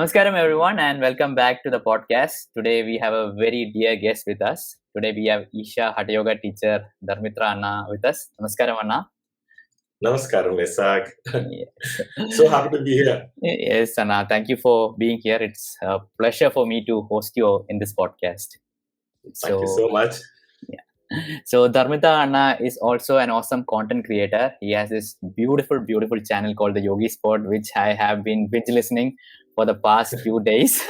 Namaskaram, everyone, and welcome back to the podcast. Today, we have a very dear guest with us. Today, we have Isha Hatha Yoga teacher Dharmitra Anna with us. Namaskaram, Anna. Namaskaram, Vaisakh. Yes. So happy to be here. Yes, Anna. Thank you for being here. It's a pleasure for me to host you in this podcast. Thank you so much. So Dharmitra Anna is also an awesome content creator. He has this beautiful channel called the Yogi Spot, which I have been binge listening for the past few days.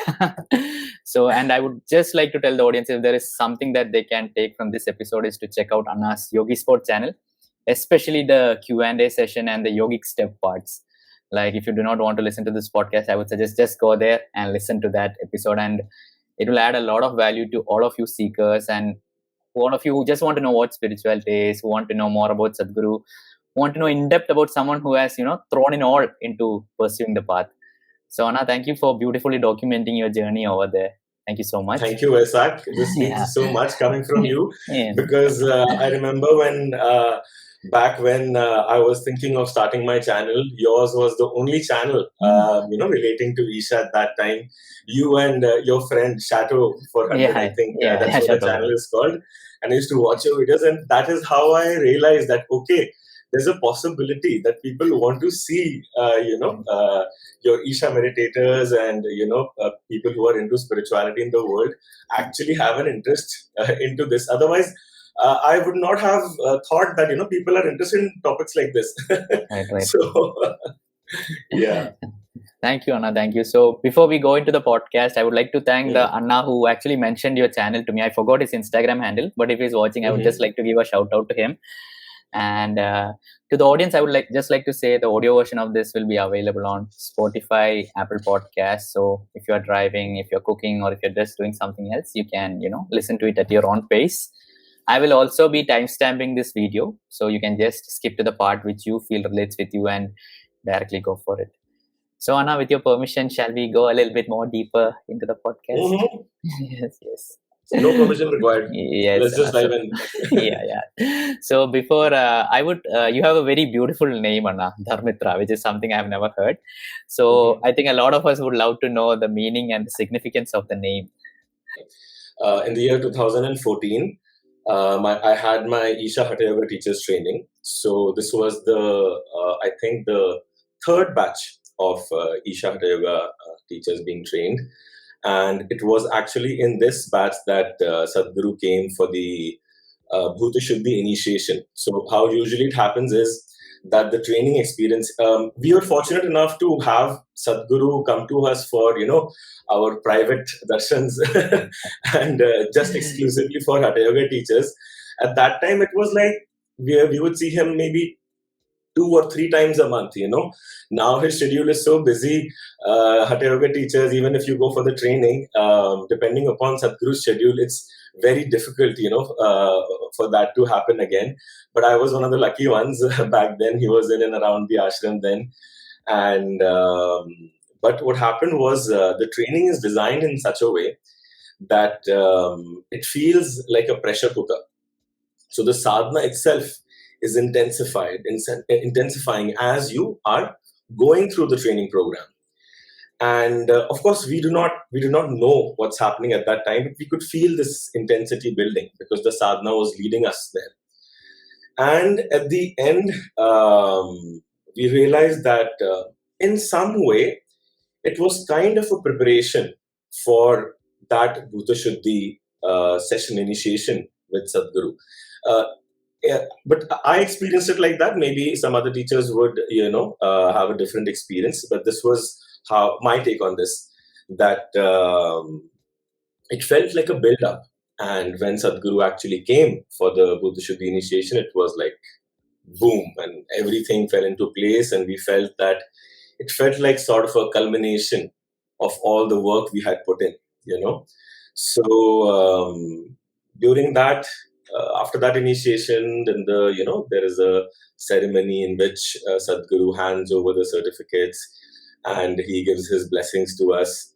So, and I would just like to tell the audience, if there is something that they can take from this episode, is to check out Anna's Yogi Spot channel, especially the Q&A session and the yogic step parts. Like, if you do not want to listen to this podcast, I would suggest just go there and listen to that episode, and it will add a lot of value to all of you seekers and all of you who just want to know what spirituality is, who want to know more about Sadhguru, who want to know in depth about someone who has, thrown in all into pursuing the path. So Anna, thank you for beautifully documenting your journey over there. Thank you so much. Thank you, Vaisakh. This means so much coming from you because I remember when back when I was thinking of starting my channel, yours was the only channel, relating to Isha at that time. You and your friend Shadow 400, I think that's what the channel is called. And I used to watch your videos, and that is how I realized that, okay, there's a possibility that people want to see, your Isha meditators and, people who are into spirituality in the world actually have an interest into this. Otherwise, I would not have thought that, people are interested in topics like this. Right. So, yeah. Thank you, Anna. Thank you. So before we go into the podcast, I would like to thank the Anna who actually mentioned your channel to me. I forgot his Instagram handle, but if he's watching, I would just like to give a shout out to him. And to the audience, I would like to say the audio version of this will be available on Spotify, Apple Podcasts. So if you're driving, if you're cooking, or if you're just doing something else, you can, listen to it at your own pace. I will also be timestamping this video, so you can just skip to the part which you feel relates with you and directly go for it. So Anna, with your permission, shall we go a little bit more deeper into the podcast? Yes. No permission required. Yes. Let's just dive in. Yeah. So before you have a very beautiful name, Anna, Dharmitra, which is something I've never heard. So I think a lot of us would love to know the meaning and the significance of the name. In the year 2014, I had my Isha Hatha Yoga teachers training. So this was I think the third batch of Isha Hatha Yoga teachers being trained. And it was actually in this batch that Sadhguru came for the Bhuta Shuddhi initiation. So how usually it happens is that the training experience, we were fortunate enough to have Sadhguru come to us for, our private darshans and just exclusively for Hatha Yoga teachers. At that time, it was like we would see him maybe 2 or 3 times a month, Now his schedule is so busy. Hatha Yoga teachers, even if you go for the training, depending upon Sadhguru's schedule, it's very difficult, for that to happen again. But I was one of the lucky ones back then. He was in and around the ashram then. And but what happened was the training is designed in such a way that it feels like a pressure cooker. So the sadhana itself is intensifying as you are going through the training program. And of course, we do not know what's happening at that time, but we could feel this intensity building because the sadhana was leading us there. And at the end, we realized that in some way, it was kind of a preparation for that Bhuta Shuddhi session initiation with Sadhguru. But I experienced it like that. Maybe some other teachers would, have a different experience. But this was how my take on this, that it felt like a build-up. And when Sadhguru actually came for the Bhuta Shuddhi initiation, it was like boom, and everything fell into place. And we felt that it felt like sort of a culmination of all the work we had put in, So during that, after that initiation, then there is a ceremony in which Sadhguru hands over the certificates and he gives his blessings to us.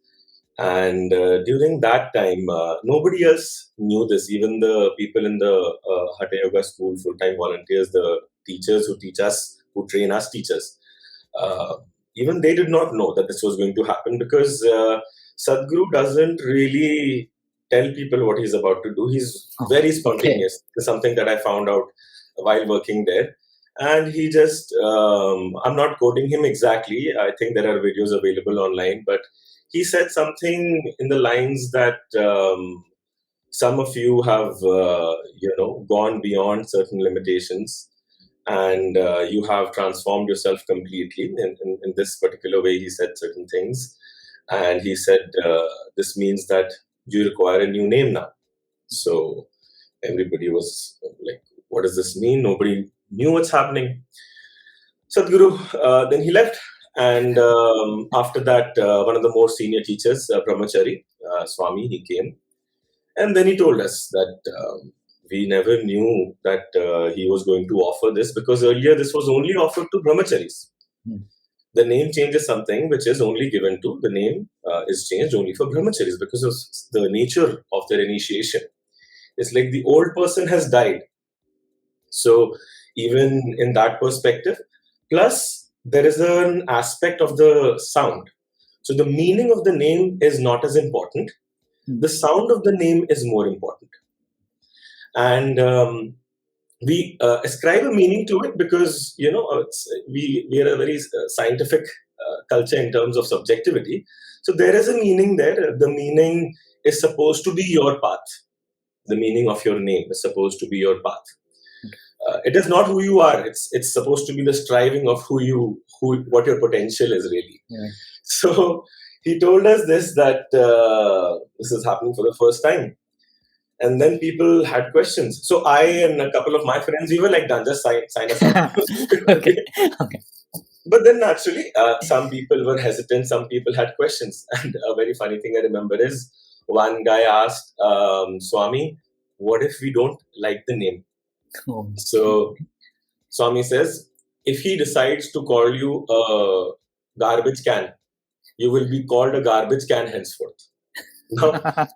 And during that time, nobody else knew this. Even the people in the Hatha Yoga school, full-time volunteers, the teachers who teach us, who train us teachers, even they did not know that this was going to happen, because Sadhguru doesn't really tell people what he's about to do. He's very spontaneous. It's something that I found out while working there. And he just, I'm not quoting him exactly. I think there are videos available online, but he said something in the lines that some of you have, gone beyond certain limitations, and you have transformed yourself completely. In this particular way, he said certain things. And he said, this means that you require a new name now. So everybody was like, what does this mean? Nobody knew what's happening. Sadhguru, then he left. And after that, one of the more senior teachers, Brahmachari, Swami, he came. And then he told us that we never knew that he was going to offer this, because earlier this was only offered to Brahmacharis. The name change is something which is only given to, the name is changed only for Brahmacharis because of the nature of their initiation. It's like the old person has died. So even in that perspective, plus there is an aspect of the sound. So the meaning of the name is not as important. The sound of the name is more important. And we ascribe a meaning to it because, we are a very scientific culture in terms of subjectivity. So there is a meaning there. The meaning is supposed to be your path. The meaning of your name is supposed to be your path. It is not who you are. It's supposed to be the striving of what your potential is really. Yeah. So he told us this, that this is happening for the first time. And then people had questions. So I and a couple of my friends, we were like, done, just sign us up. Okay. But then naturally, some people were hesitant, some people had questions. And a very funny thing I remember is, one guy asked, Swami, what if we don't like the name? So Swami says, if he decides to call you a garbage can, you will be called a garbage can henceforth. Now,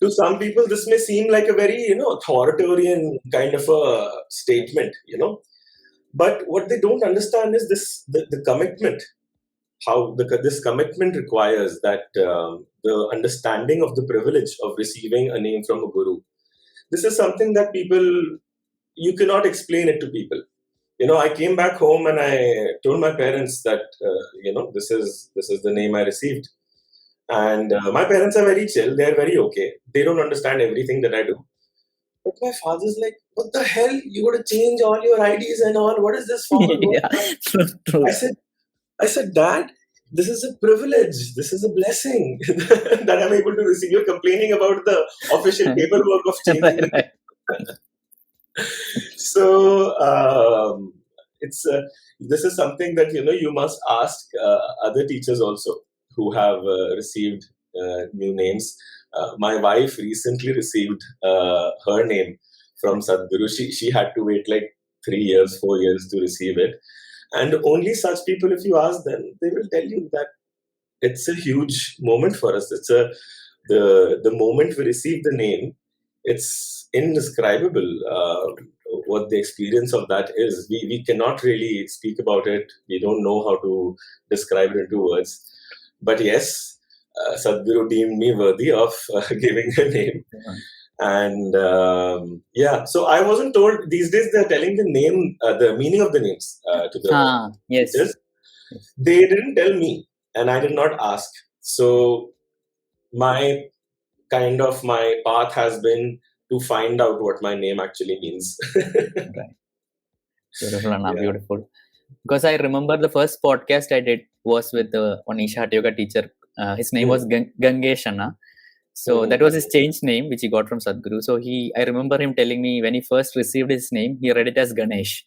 to some people, this may seem like a very, authoritarian kind of a statement, But what they don't understand is the commitment, how this commitment requires that the understanding of the privilege of receiving a name from a guru. This is something that you cannot explain it to people. I came back home and I told my parents that, this is the name I received. And my parents are very chill. They're very okay. They don't understand everything that I do. But my father's like, what the hell? You got to change all your IDs and all. What is this for? Yeah, true. I said, Dad, this is a privilege. This is a blessing that I'm able to receive. You're complaining about the official paperwork of changing. Right. So this is something that you must ask other teachers also who have received new names. My wife recently received her name from Sadhguru. She had to wait like 3 years, 4 years to receive it. And only such people, if you ask them, they will tell you that it's a huge moment for us. It's the moment we receive the name, it's indescribable what the experience of that is. We cannot really speak about it. We don't know how to describe it into words. But yes, Sadhguru deemed me worthy of giving a name. And so I wasn't told. These days they're telling the name, the meaning of the names to the yes. teachers. They didn't tell me, and I did not ask. So my path has been to find out what my name actually means. Right. Beautiful, Anna, beautiful. Because I remember the first podcast I did was with one Isha Hatha Yoga teacher. His name was Gangesh Anna. So that was his changed name, which he got from Sadhguru. So I remember him telling me when he first received his name, he read it as Ganesh.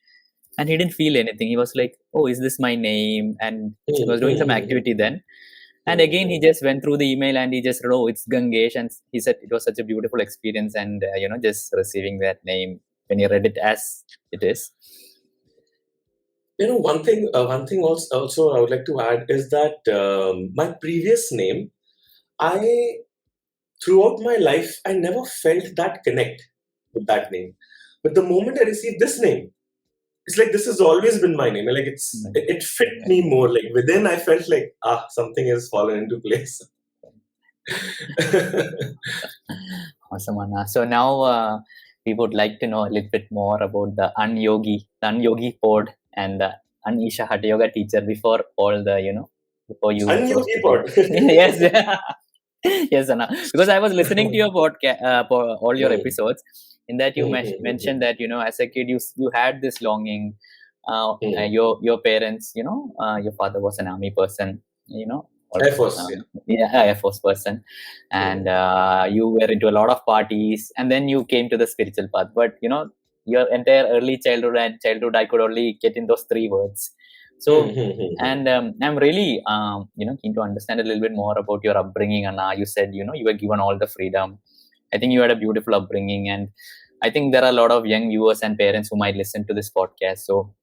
And he didn't feel anything. He was like, oh, is this my name? And he was doing some activity then. And again, he just went through the email and he just wrote, oh, it's Gangesh. And he said it was such a beautiful experience. And, just receiving that name when he read it as it is. One thing also I would like to add is that my previous name, throughout my life, I never felt that connect with that name. But the moment I received this name, it's like this has always been my name. Like it fit me more. Like within, I felt like something has fallen into place. Awesome, Anna. So now we would like to know a little bit more about the Unyogi pod and the Isha Hatha Yoga teacher before all the, before you. Unyogi pod. Yes. Yes, Anna. Because I was listening to your podcast, all your episodes. In that you mentioned that, as a kid, you had this longing. Your parents, your father was an army person, Air Force, Air Force person, and you were into a lot of parties, and then you came to the spiritual path. But your entire early childhood I could only get in those 3 words. So, and I'm really keen to understand a little bit more about your upbringing. And you said you were given all the freedom. I think you had a beautiful upbringing, and I think there are a lot of young viewers and parents who might listen to this podcast. So,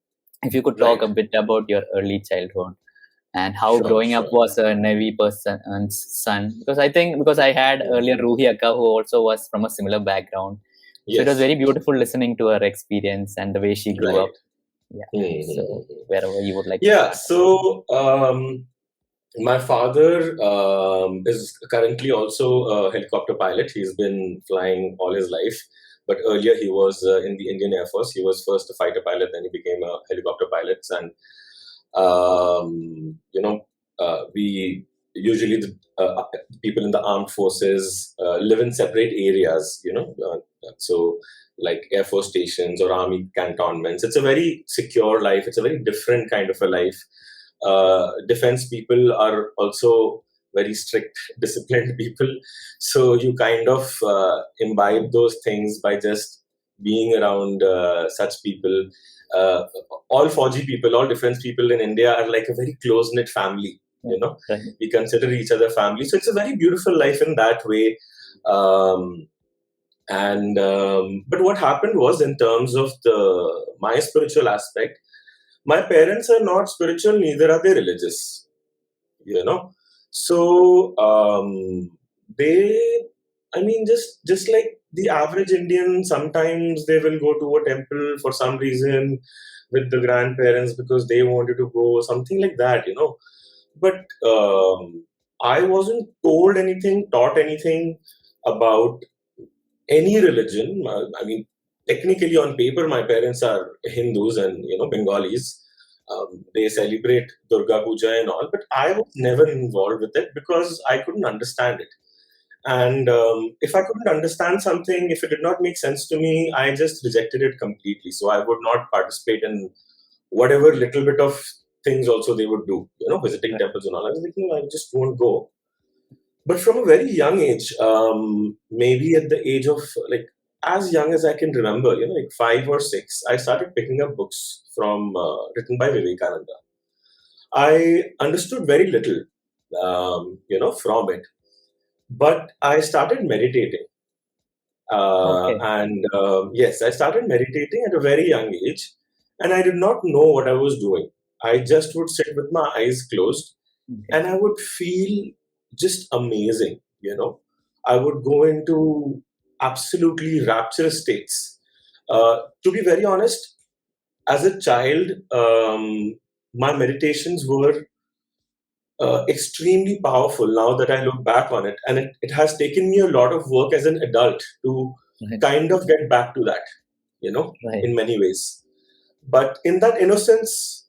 if you could talk a bit about your early childhood and how growing up was a Navy person's son, because I had earlier Ruhi Akka, who also was from a similar background. So it was very beautiful listening to her experience and the way she grew up. Yeah. So wherever you would like. Yeah. So my father is currently also a helicopter pilot. He's been flying all his life. But earlier he was in the Indian Air Force. He was first a fighter pilot, then he became a helicopter pilot. And we usually the people in the armed forces live in separate areas. So like Air Force stations or army cantonments. It's a very secure life. It's a very different kind of a life. Defense people are also very strict, disciplined people. So you kind of imbibe those things by just being around such people. All Fauji people, all defense people in India are like a very close-knit family. Right. We consider each other family. So it's a very beautiful life in that way. But what happened was, in terms of my spiritual aspect, my parents are not spiritual, neither are they religious. So just like the average Indian, sometimes they will go to a temple for some reason with the grandparents because they wanted to go, something like that, But I wasn't told anything, taught anything about any religion. I mean, technically on paper, my parents are Hindus and, Bengalis. They celebrate Durga Puja and all, but I was never involved with it because I couldn't understand it. And if I couldn't understand something, if it did not make sense to me, I just rejected it completely. So I would not participate in whatever little bit of things also they would do, visiting temples and all. I was like, no, I just won't go. But from a very young age, maybe at the age of like as young as I can remember, like 5 or 6, I started picking up books from written by Vivekananda. I understood very little, from it. But I started meditating. And yes, I started meditating at a very young age. And I did not know what I was doing. I just would sit with my eyes closed and I would feel just amazing, I would go into absolutely rapturous states. To be very honest, as a child, my meditations were extremely powerful now that I look back on it. And it has taken me a lot of work as an adult to kind of get back to that, in many ways. But in that innocence,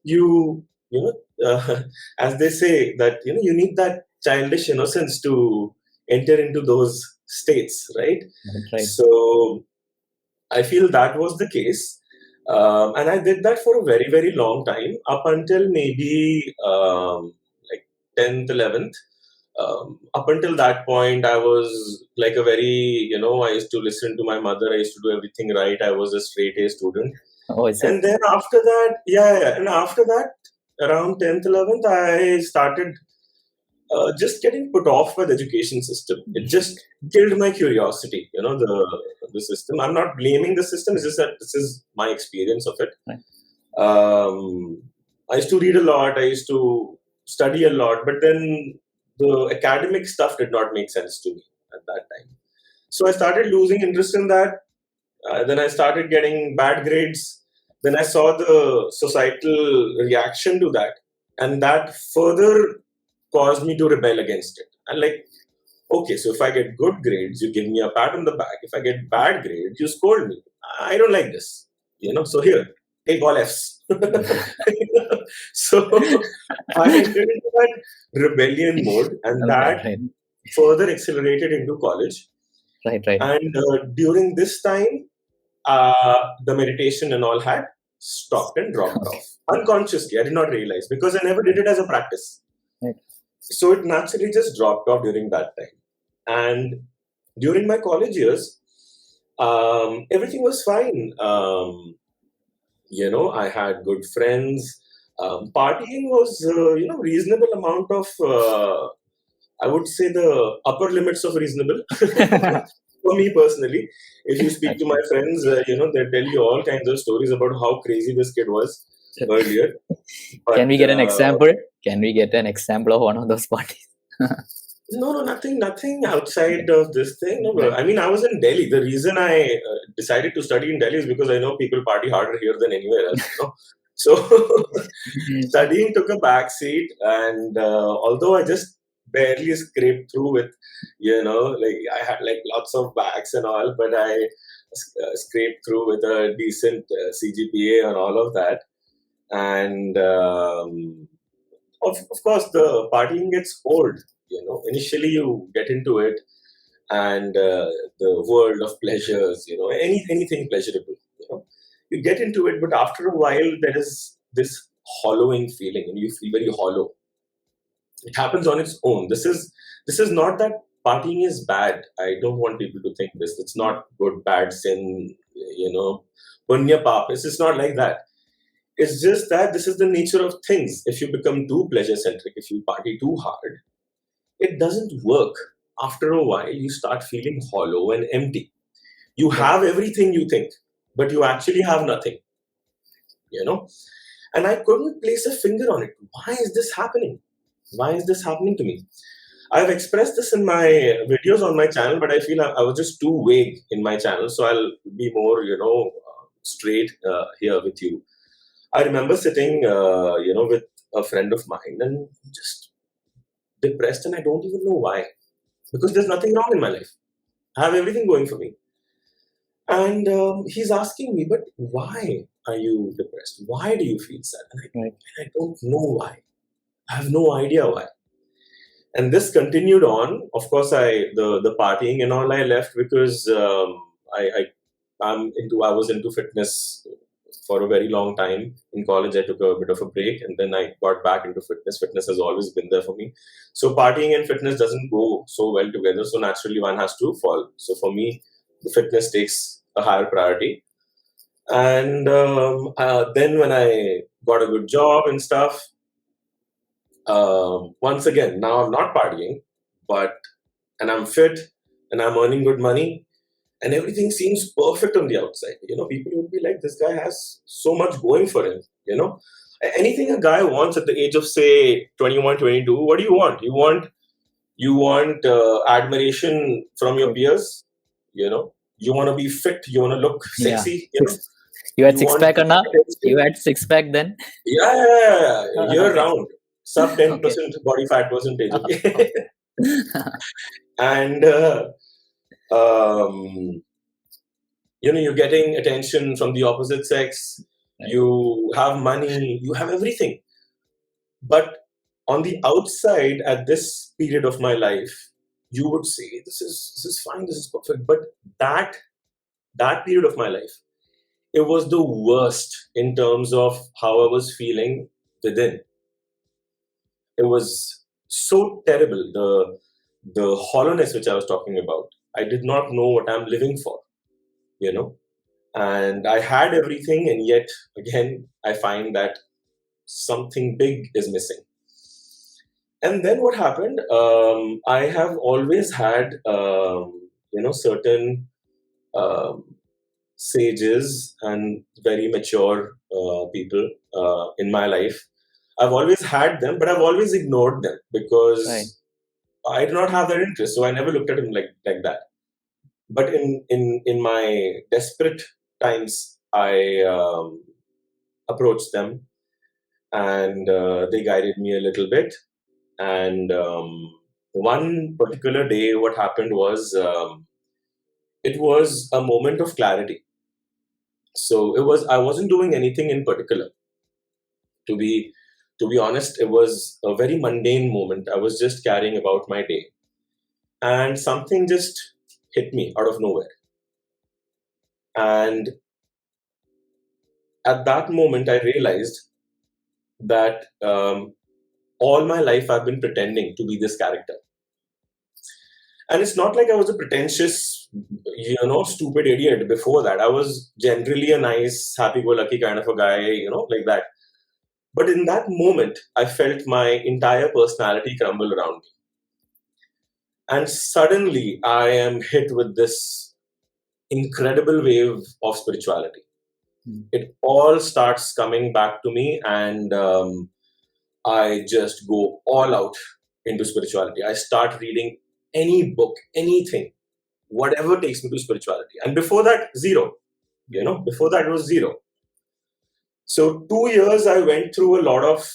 as they say, that, you need that childish innocence to enter into those states, right? So I feel that was the case. And I did that for a very, very long time, up until maybe 10th, 11th. Up until that point, I was like a very, I used to listen to my mother. I used to do everything right. I was a straight A student. And then after that, and after that, around 10th, 11th, I started just getting put off by the education system. It just killed my curiosity, the system. I'm not blaming the system. It's just that this is my experience of it. I used to read a lot. I used to study a lot, but then the academic stuff did not make sense to me at that time. So I started losing interest in that. Then I started getting bad grades. then I saw the societal reaction to that, and that further caused me to rebel against it. And like, okay, so if I get good grades, you give me a pat on the back. If I get bad grades, you scold me. I don't like this, So here, take all Fs. So I entered into that rebellion mode, and that Right. further accelerated into college. Right. And during this time, the meditation and all had stopped and dropped off unconsciously. I did not realize because I never did it as a practice. Right. So it naturally just dropped off during that time. And during my college years, everything was fine. I had good friends. Partying was, reasonable amount of, I would say the upper limits of reasonable. For me personally, if you speak to my friends, they tell you all kinds of stories about how crazy this kid was earlier. But, Can we get an example? Can we get an example of one of those parties? No, nothing outside of this thing. No, I mean, I was in Delhi. The reason I decided to study in Delhi is because I know people party harder here than anywhere else. So studying took a back seat, and although I just barely scraped through with, like I had like lots of backs and all, but I scraped through with a decent CGPA and all of that. And of course, the partying gets old. Initially you get into it, and the world of pleasures, anything pleasurable, you get into it, but after a while there is this hollowing feeling, and you feel very hollow. It happens on its own. This is not that partying is bad. I don't want people to think this. It's not good, bad, sin, punya pap. It's not like that. It's just that this is the nature of things. If you become too pleasure centric, if you party too hard, it doesn't work. After a while, you start feeling hollow and empty. You have everything you think, but you actually have nothing. And I couldn't place a finger on it. Why is this happening? Why is this happening to me? I've expressed this in my videos on my channel, but I feel I was just too vague in my channel. So I'll be more, straight here with you. I remember sitting, with a friend of mine and just depressed, and I don't even know why. Because there's nothing wrong in my life. I have everything going for me. And he's asking me, but why are you depressed? Why do you feel sad? And I don't know why. I have no idea why. And this continued on. Of course, the partying and all I left because I was into fitness for a very long time. In college, I took a bit of a break, and then I got back into fitness. Fitness has always been there for me. So partying and fitness doesn't go so well together. So naturally, one has to fall. So for me, the fitness takes a higher priority. And then when I got a good job and stuff, once again, now I'm not partying, and I'm fit, and I'm earning good money, and everything seems perfect on the outside. People would be like, this guy has so much going for him. Anything a guy wants at the age of, say, 21, 22, what do you want? You want admiration from your peers. You want to be fit. You want to look sexy. You had six pack or not? You had six pack then? Yeah. Year round. Sub 10% body fat percentage. Okay. And you're getting attention from the opposite sex. You have money. You have everything. But on the outside, at this period of my life, you would say this is fine. This is perfect. But that period of my life, it was the worst in terms of how I was feeling within. It was so terrible. The hollowness which I was talking about. I did not know what I'm living for, and I had everything, and yet again, I find that something big is missing. And then what happened? I have always had, certain sages and very mature people in my life. I've always had them, but I've always ignored them because I do not have that interest. So I never looked at them like that. But in my desperate times, I approached them, and they guided me a little bit. And one particular day, what happened was, it was a moment of clarity. So I wasn't doing anything in particular. To be honest, it was a very mundane moment. I was just carrying about my day, and something just hit me out of nowhere. And at that moment, I realized that all my life I've been pretending to be this character. And it's not like I was a pretentious, stupid idiot before that. I was generally a nice, happy-go-lucky kind of a guy, like that. But in that moment, I felt my entire personality crumble around me. And suddenly, I am hit with this incredible wave of spirituality. It all starts coming back to me, and I just go all out into spirituality. I start reading any book, anything, whatever takes me to spirituality. And before that, zero. Before that was zero. So 2 years I went through a lot of,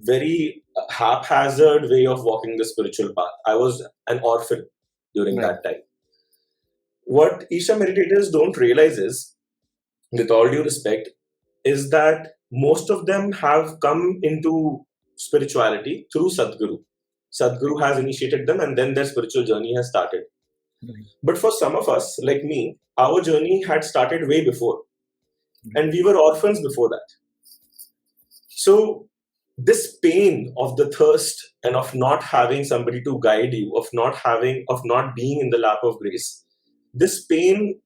very haphazard way of walking the spiritual path. I was an orphan during that time. What Isha meditators don't realize is, with all due respect, is that most of them have come into spirituality through Sadhguru. Sadhguru has initiated them, and then their spiritual journey has started. But for some of us, like me, our journey had started way before. And we were orphans before that. So this pain of the thirst and of not having somebody to guide you, of not being in the lap of grace, this pain,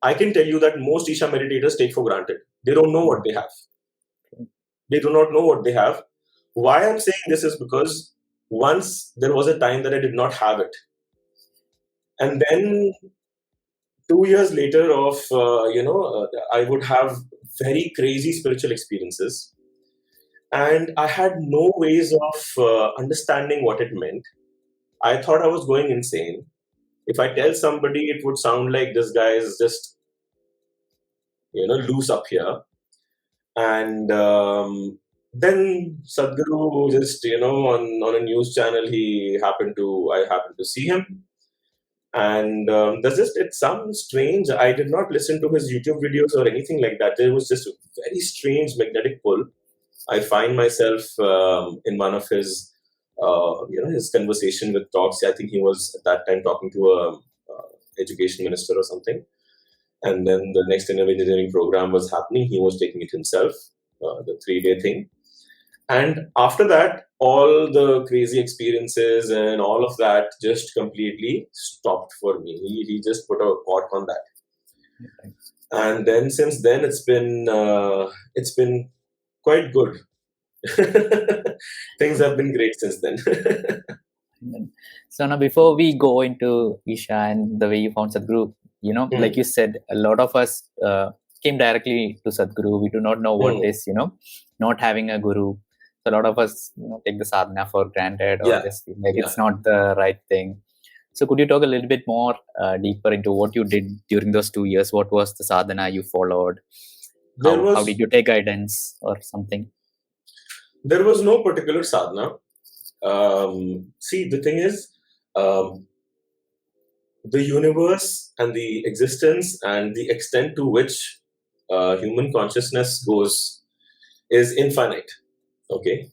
I can tell you that most Isha meditators take for granted. They don't know what they have. They do not know what they have. Why I'm saying this is because once there was a time that I did not have it. And then 2 years later I would have very crazy spiritual experiences. And I had no ways of understanding what it meant. I thought I was going insane. If I tell somebody, it would sound like this guy is just, loose up here. And then Sadhguru just, on a news channel, I happened to see him. And it sounds strange. I did not listen to his YouTube videos or anything like that. There was just a very strange magnetic pull. I find myself in one of his, his conversation with talks. I think he was at that time talking to a education minister or something. And then the next engineering program was happening. He was taking it himself, the 3-day thing. And after that, all the crazy experiences and all of that just completely stopped for me. He just put a cork on that. Okay. And then since then, it's been quite good. Things have been great since then. So now, before we go into Isha and the way you found Sadhguru, like you said, a lot of us came directly to Sadhguru. We do not know what is, not having a guru. So a lot of us, take the sadhana for granted, or just feel like it's not the right thing. So could you talk a little bit more deeper into what you did during those 2 years? What was the sadhana you followed? How did you take guidance or something? There was no particular sadhana. See, the thing is, the universe and the existence and the extent to which human consciousness goes is infinite. Okay,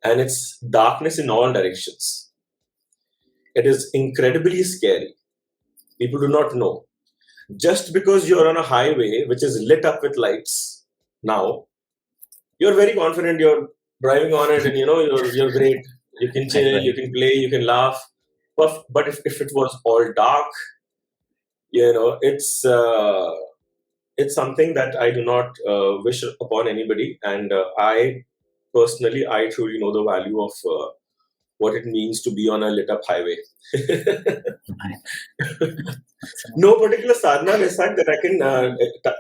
and it's darkness in all directions. It is incredibly scary. People do not know. Just because you're on a highway which is lit up with lights now, you're very confident you're driving on it, and you're great. You can chill, you can play, you can laugh. But if it was all dark, it's something that I do not wish upon anybody. And I truly know the value of what it means to be on a lit up highway. No particular sadhana, Vaisakh, that I can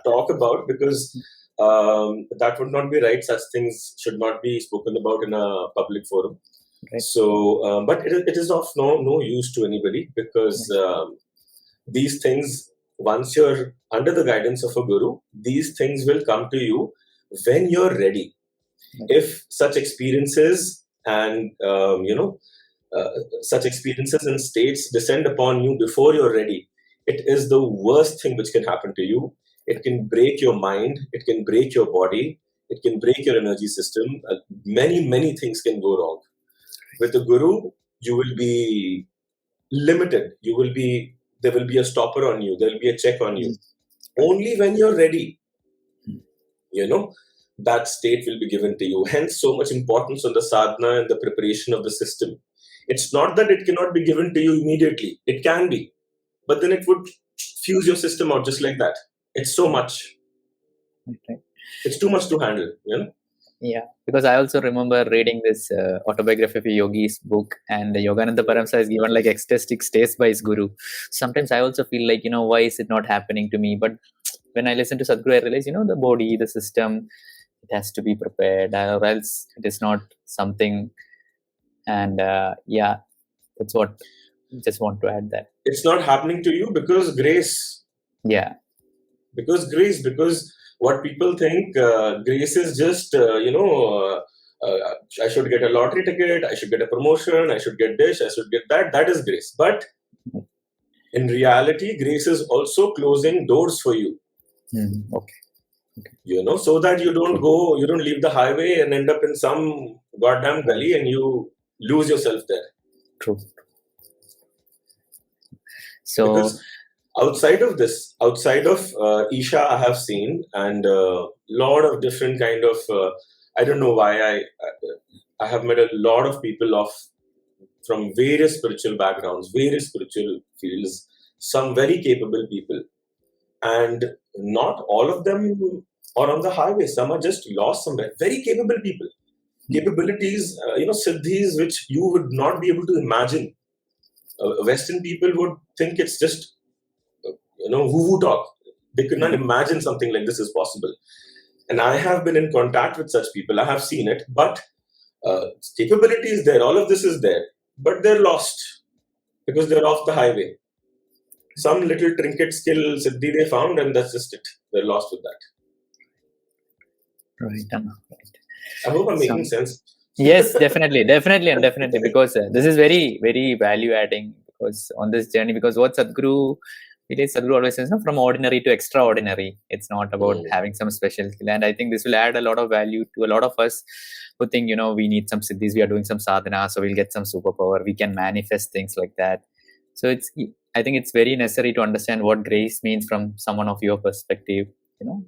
talk about, because that would not be right. Such things should not be spoken about in a public forum. Right. So, but it is of no use to anybody, because these things, once you're under the guidance of a guru, these things will come to you when you're ready. If such experiences and such experiences and states descend upon you before you're ready, it is the worst thing which can happen to you. It can break your mind, it can break your body, it can break your energy system. Many things can go wrong. With the guru, you will be limited. There will be a stopper on you, there will be a check on you. Only when you're ready, that state will be given to you. Hence, so much importance on the sadhana and the preparation of the system. It's not that it cannot be given to you immediately. It can be. But then it would fuse your system out just like that. It's so much. Okay. It's too much to handle, Yeah, because I also remember reading this autobiography of a yogi's book, and Yogananda Paramsa is given like ecstatic stays by his guru. Sometimes I also feel like, why is it not happening to me? But when I listen to Sadhguru, I realize, the body, the system, it has to be prepared, or else it is not something. And that's what just want to add that. It's not happening to you because grace. Yeah. Because what people think, grace is just, I should get a lottery ticket, I should get a promotion, I should get this, I should get that. That is grace. But in reality, grace is also closing doors for you. Okay. So that you don't leave the highway and end up in some goddamn gully and you lose yourself there. True. So, because outside of Isha, I have seen, and a lot of different kind of, I don't know why I have met a lot of people from various spiritual backgrounds, various spiritual fields, some very capable people. And not all of them are on the highway. Some are just lost somewhere. Very capable people. Capabilities, siddhis, which you would not be able to imagine. Western people would think it's just, woo-woo talk. They could not imagine something like this is possible. And I have been in contact with such people. I have seen it. But capability is there. All of this is there. But they're lost because they're off the highway. Some little trinket skill siddhi they found, and that's just it. They're lost with that. Right. I hope I'm making sense. Yes, definitely. Because this is very, very value adding. Because on this journey, because what Sadhguru always says, from ordinary to extraordinary. It's not about having some special skill. And I think this will add a lot of value to a lot of us who think, we need some siddhis, we are doing some sadhana, so we'll get some superpower, we can manifest things like that. So I think it's very necessary to understand what grace means from someone of your perspective,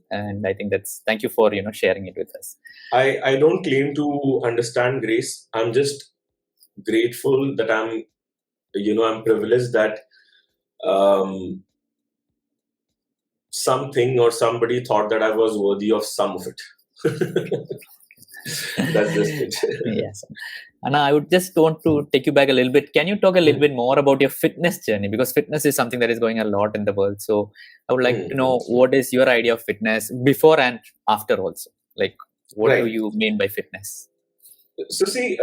and I think thank you for, sharing it with us. I don't claim to understand grace. I'm just grateful that I'm privileged that something or somebody thought that I was worthy of some of it. That's just it. Yes. Anna, I would just want to take you back a little bit. Can you talk a little bit more about your fitness journey? Because fitness is something that is going a lot in the world. So I would like to know, what is your idea of fitness before and after also? Like, what do you mean by fitness? So see,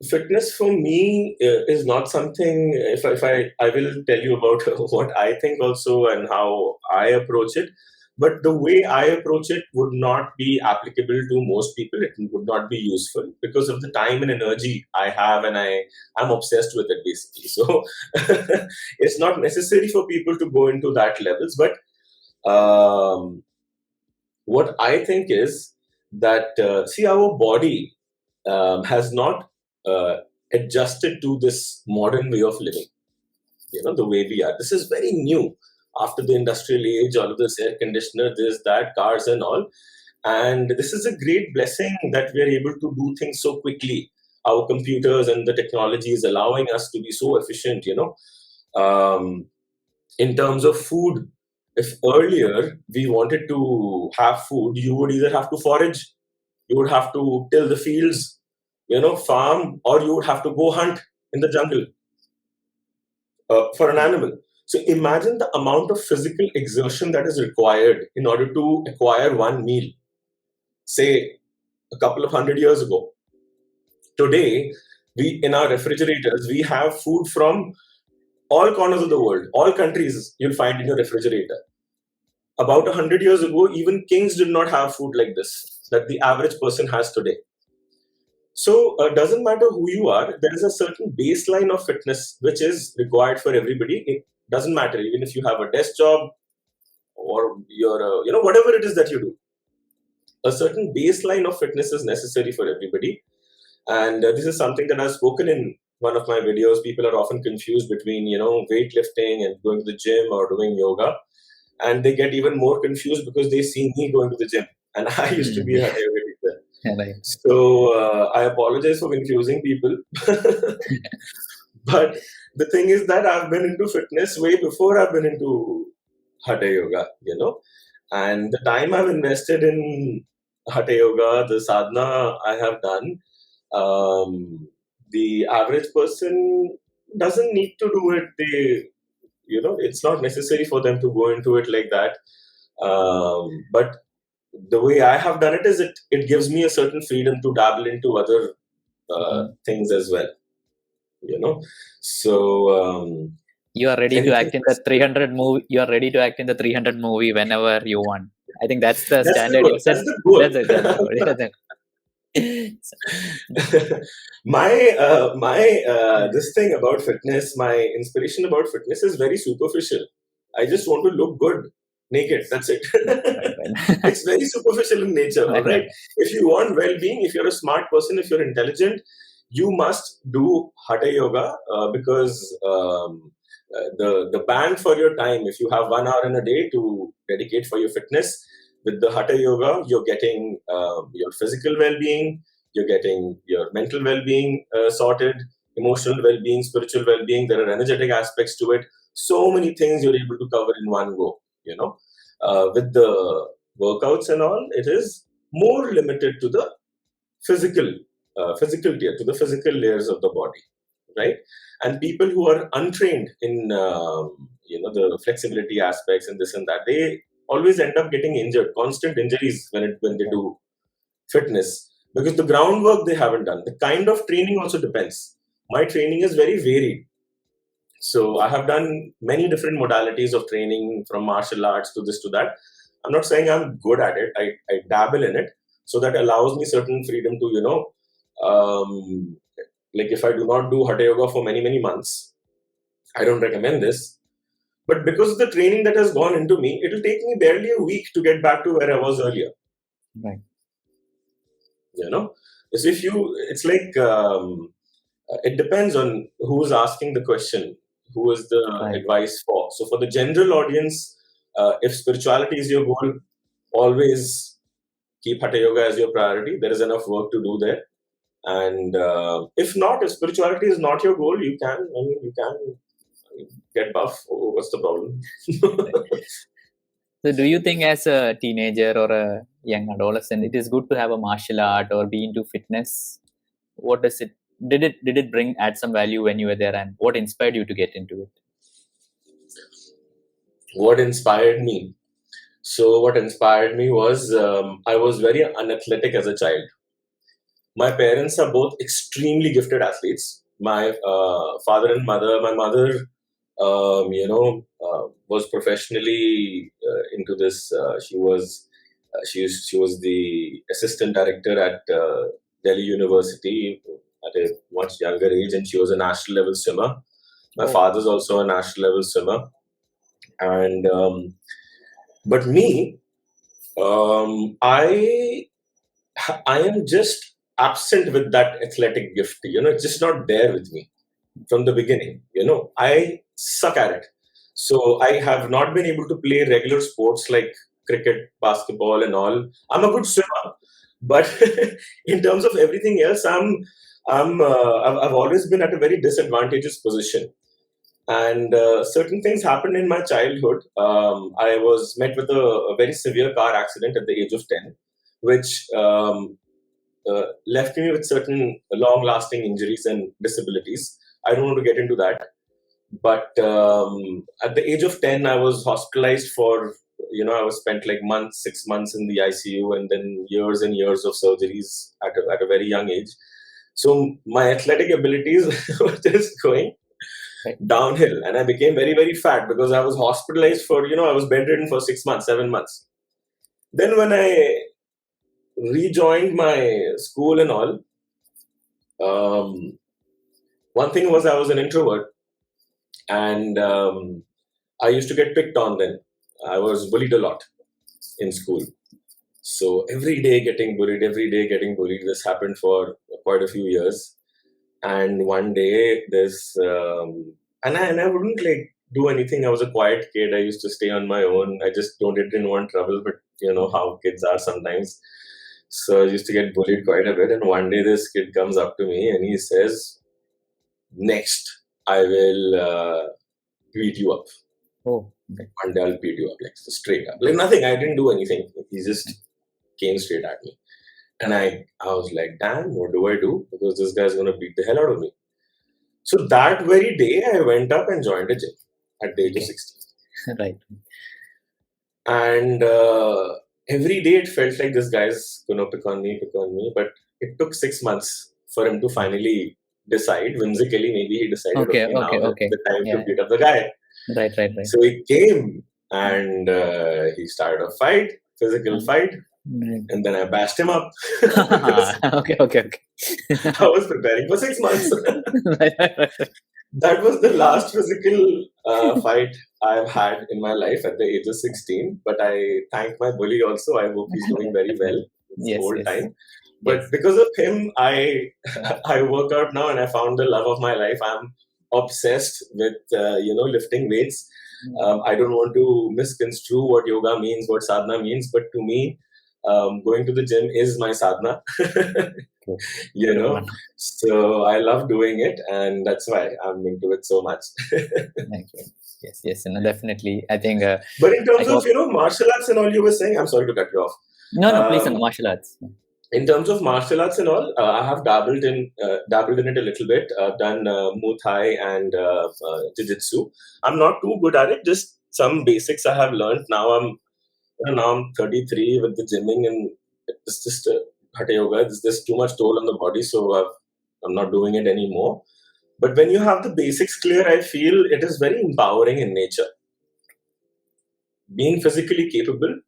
fitness for me is not something, if I will tell you about what I think also and how I approach it. But the way I approach it would not be applicable to most people. It would not be useful because of the time and energy I have, and I'm obsessed with it basically. So it's not necessary for people to go into that levels. But what I think is that, see, our body has not adjusted to this modern way of living, the way we are. This is very new. After the industrial age, all of this air conditioner, this, that, cars and all. And this is a great blessing that we are able to do things so quickly. Our computers and the technology is allowing us to be so efficient, in terms of food. If earlier we wanted to have food, you would either have to forage, you would have to till the fields, farm, or you would have to go hunt in the jungle for an animal. So imagine the amount of physical exertion that is required in order to acquire one meal, say a couple of 100 years ago. Today, in our refrigerators, we have food from all corners of the world, all countries, you'll find in your refrigerator. About 100 years ago, even kings did not have food like this that the average person has today. So doesn't matter who you are, there is a certain baseline of fitness which is required for everybody. It doesn't matter even if you have a desk job or you're whatever it is that you do. A certain baseline of fitness is necessary for everybody, and this is something that I've spoken in one of my videos. People are often confused between weightlifting and going to the gym or doing yoga, and they get even more confused because they see me going to the gym, and I used to be a yoga teacher. Right. So I apologize for confusing people. But the thing is that I've been into fitness way before I've been into Hatha Yoga, and the time I've invested in Hatha Yoga, the sadhana I have done, the average person doesn't need to do it. It's not necessary for them to go into it like that. But the way I have done it is it gives me a certain freedom to dabble into other things as well. So you are ready to act in the 300 movie. You are ready to act in the 300 movie whenever you want. I think that's the standard you said. That's the goal. That's the my this thing about fitness, my inspiration about fitness is very superficial. I just want to look good naked. That's it. It's very superficial in nature. All right. If you want well-being, if you're a smart person, if you're intelligent, you must do Hatha Yoga because the bang for your time, if you have 1 hour in a day to dedicate for your fitness, with the Hatha Yoga, you're getting your physical well-being, you're getting your mental well-being sorted, emotional well-being, spiritual well-being. There are energetic aspects to it. So many things you're able to cover in one go. With the workouts and all, it is more limited to the physical tier, to the physical layers of the body, right? And people who are untrained in the flexibility aspects and this and that, they always end up getting injured, constant injuries when they do fitness, because the groundwork they haven't done. The kind of training also depends. My training is very varied. So I have done many different modalities of training, from martial arts to this to that. I'm not saying I'm good at it. I dabble in it. So that allows me certain freedom to, like if I do not do Hatha Yoga for many, many months, I don't recommend this. But because of the training that has gone into me, it'll take me barely a week to get back to where I was earlier. Right. As if it's like, it depends on who's asking the question, who is the advice for. So for the general audience, if spirituality is your goal, always keep Hatha Yoga as your priority. There is enough work to do there. And if not, if spirituality is not your goal, you can get buff. What's the problem? So do you think as a teenager or a young adolescent, it is good to have a martial art or be into fitness? What does it, did it add some value when you were there, and what inspired you to get into it? What inspired me? So what inspired me was, I was very unathletic as a child. My parents are both extremely gifted athletes. My father and mother, my mother, was professionally into this. She was the assistant director at Delhi University at a much younger age, and she was a national level swimmer. My father's also a national level swimmer, and but me, I am just absent with that athletic gift. It's just not there with me from the beginning. I suck at it. So I have not been able to play regular sports like cricket, basketball and all. I'm a good swimmer, but in terms of everything else, I've always been at a very disadvantageous position. And certain things happened in my childhood. I was met with a very severe car accident at the age of 10, which left me with certain long-lasting injuries and disabilities. I don't want to get into that. But at the age of 10, I was hospitalized for, I was spent like 6 months in the ICU, and then years and years of surgeries at a very young age. So my athletic abilities were just going. downhill, and I became very, very fat because I was hospitalized for, I was bedridden for 6 months, 7 months. Then when I rejoined my school and all, one thing was I was an introvert, and I used to get picked on then. I was bullied a lot in school. So every day getting bullied. This happened for quite a few years. And one day there's, and I wouldn't do anything. I was a quiet kid. I used to stay on my own. I just didn't want trouble, but you know how kids are sometimes. So I used to get bullied quite a bit. And one day this kid comes up to me and he says, "Next, I will beat you up." Oh, okay. One day I'll beat you up, straight up. Nothing. I didn't do anything. He just came straight at me. And I was like, damn, what do I do? Because this guy's going to beat the hell out of me. So that very day, I went up and joined a gym at the age of 16. Right. And every day it felt like this guy's going to pick on me. But it took 6 months for him to finally decide. Whimsically, maybe he decided, now it's the time to beat up the guy. Right. So he came and he started a fight, physical fight. And then I bashed him up. Okay. I was preparing for 6 months. That was the last physical fight I've had in my life at the age of 16. But I thank my bully also. I hope he's doing very well the whole time. But because of him, I work out now and I found the love of my life. I'm obsessed with lifting weights. I don't want to misconstrue what yoga means, what sadhana means, but to me, going to the gym is my sadhana. So I love doing it, and that's why I'm into it so much. Thank you. Yes, definitely. I think. But in terms of martial arts and all, you were saying, I'm sorry to cut you off. No, please. Martial arts. In terms of martial arts and all, I have dabbled in it a little bit. I've done Muay Thai and Jiu-Jitsu. I'm not too good at it. Just some basics I have learned. Now I'm 33 with the gymming, and it's just Hatha Yoga. It's just too much toll on the body, so I'm not doing it anymore. But when you have the basics clear, I feel it is very empowering in nature. Being physically capable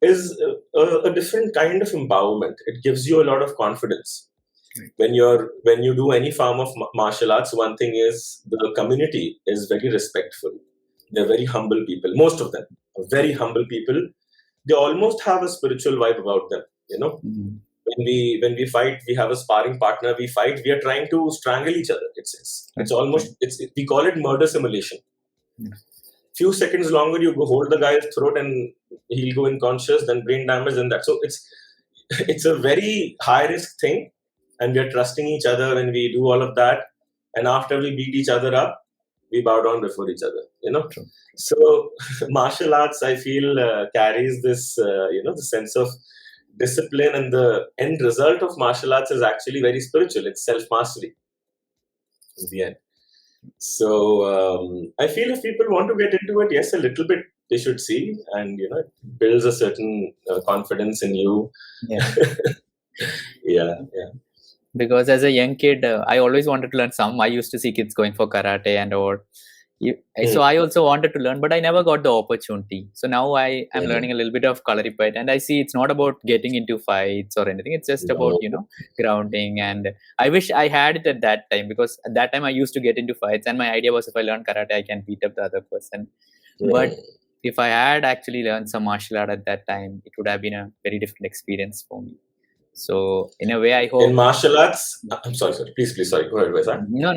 is a different kind of empowerment. It gives you a lot of confidence. When you do any form of martial arts, one thing is the community is very respectful. They're very humble people. Most of them are very humble people. They almost have a spiritual vibe about them. When we fight, we have a sparring partner. We fight. We are trying to strangle each other. It's almost we call it murder simulation. Few seconds longer, you go hold the guy's throat and he'll go unconscious, then brain damage and that. So it's a very high risk thing, and we are trusting each other when we do all of that. And after we beat each other up, we bow down before each other. True. So martial arts, I feel, carries this the sense of discipline, and the end result of martial arts is actually very spiritual. It's self-mastery in the end. So I feel if people want to get into it, yes, a little bit they should see, and it builds a certain confidence in you. Yeah. Because as a young kid, I always wanted to learn some. I used to see kids going for karate and all. So I also wanted to learn, but I never got the opportunity. So now I am learning a little bit of Kalaripayat, and I see it's not about getting into fights or anything. It's just about, grounding. And I wish I had it at that time, because at that time I used to get into fights, and my idea was if I learn karate, I can beat up the other person. But if I had actually learned some martial art at that time, it would have been a very different experience for me. So in a way, I hope in martial arts, I'm sorry, please, sorry, go ahead, Vaisakh. No.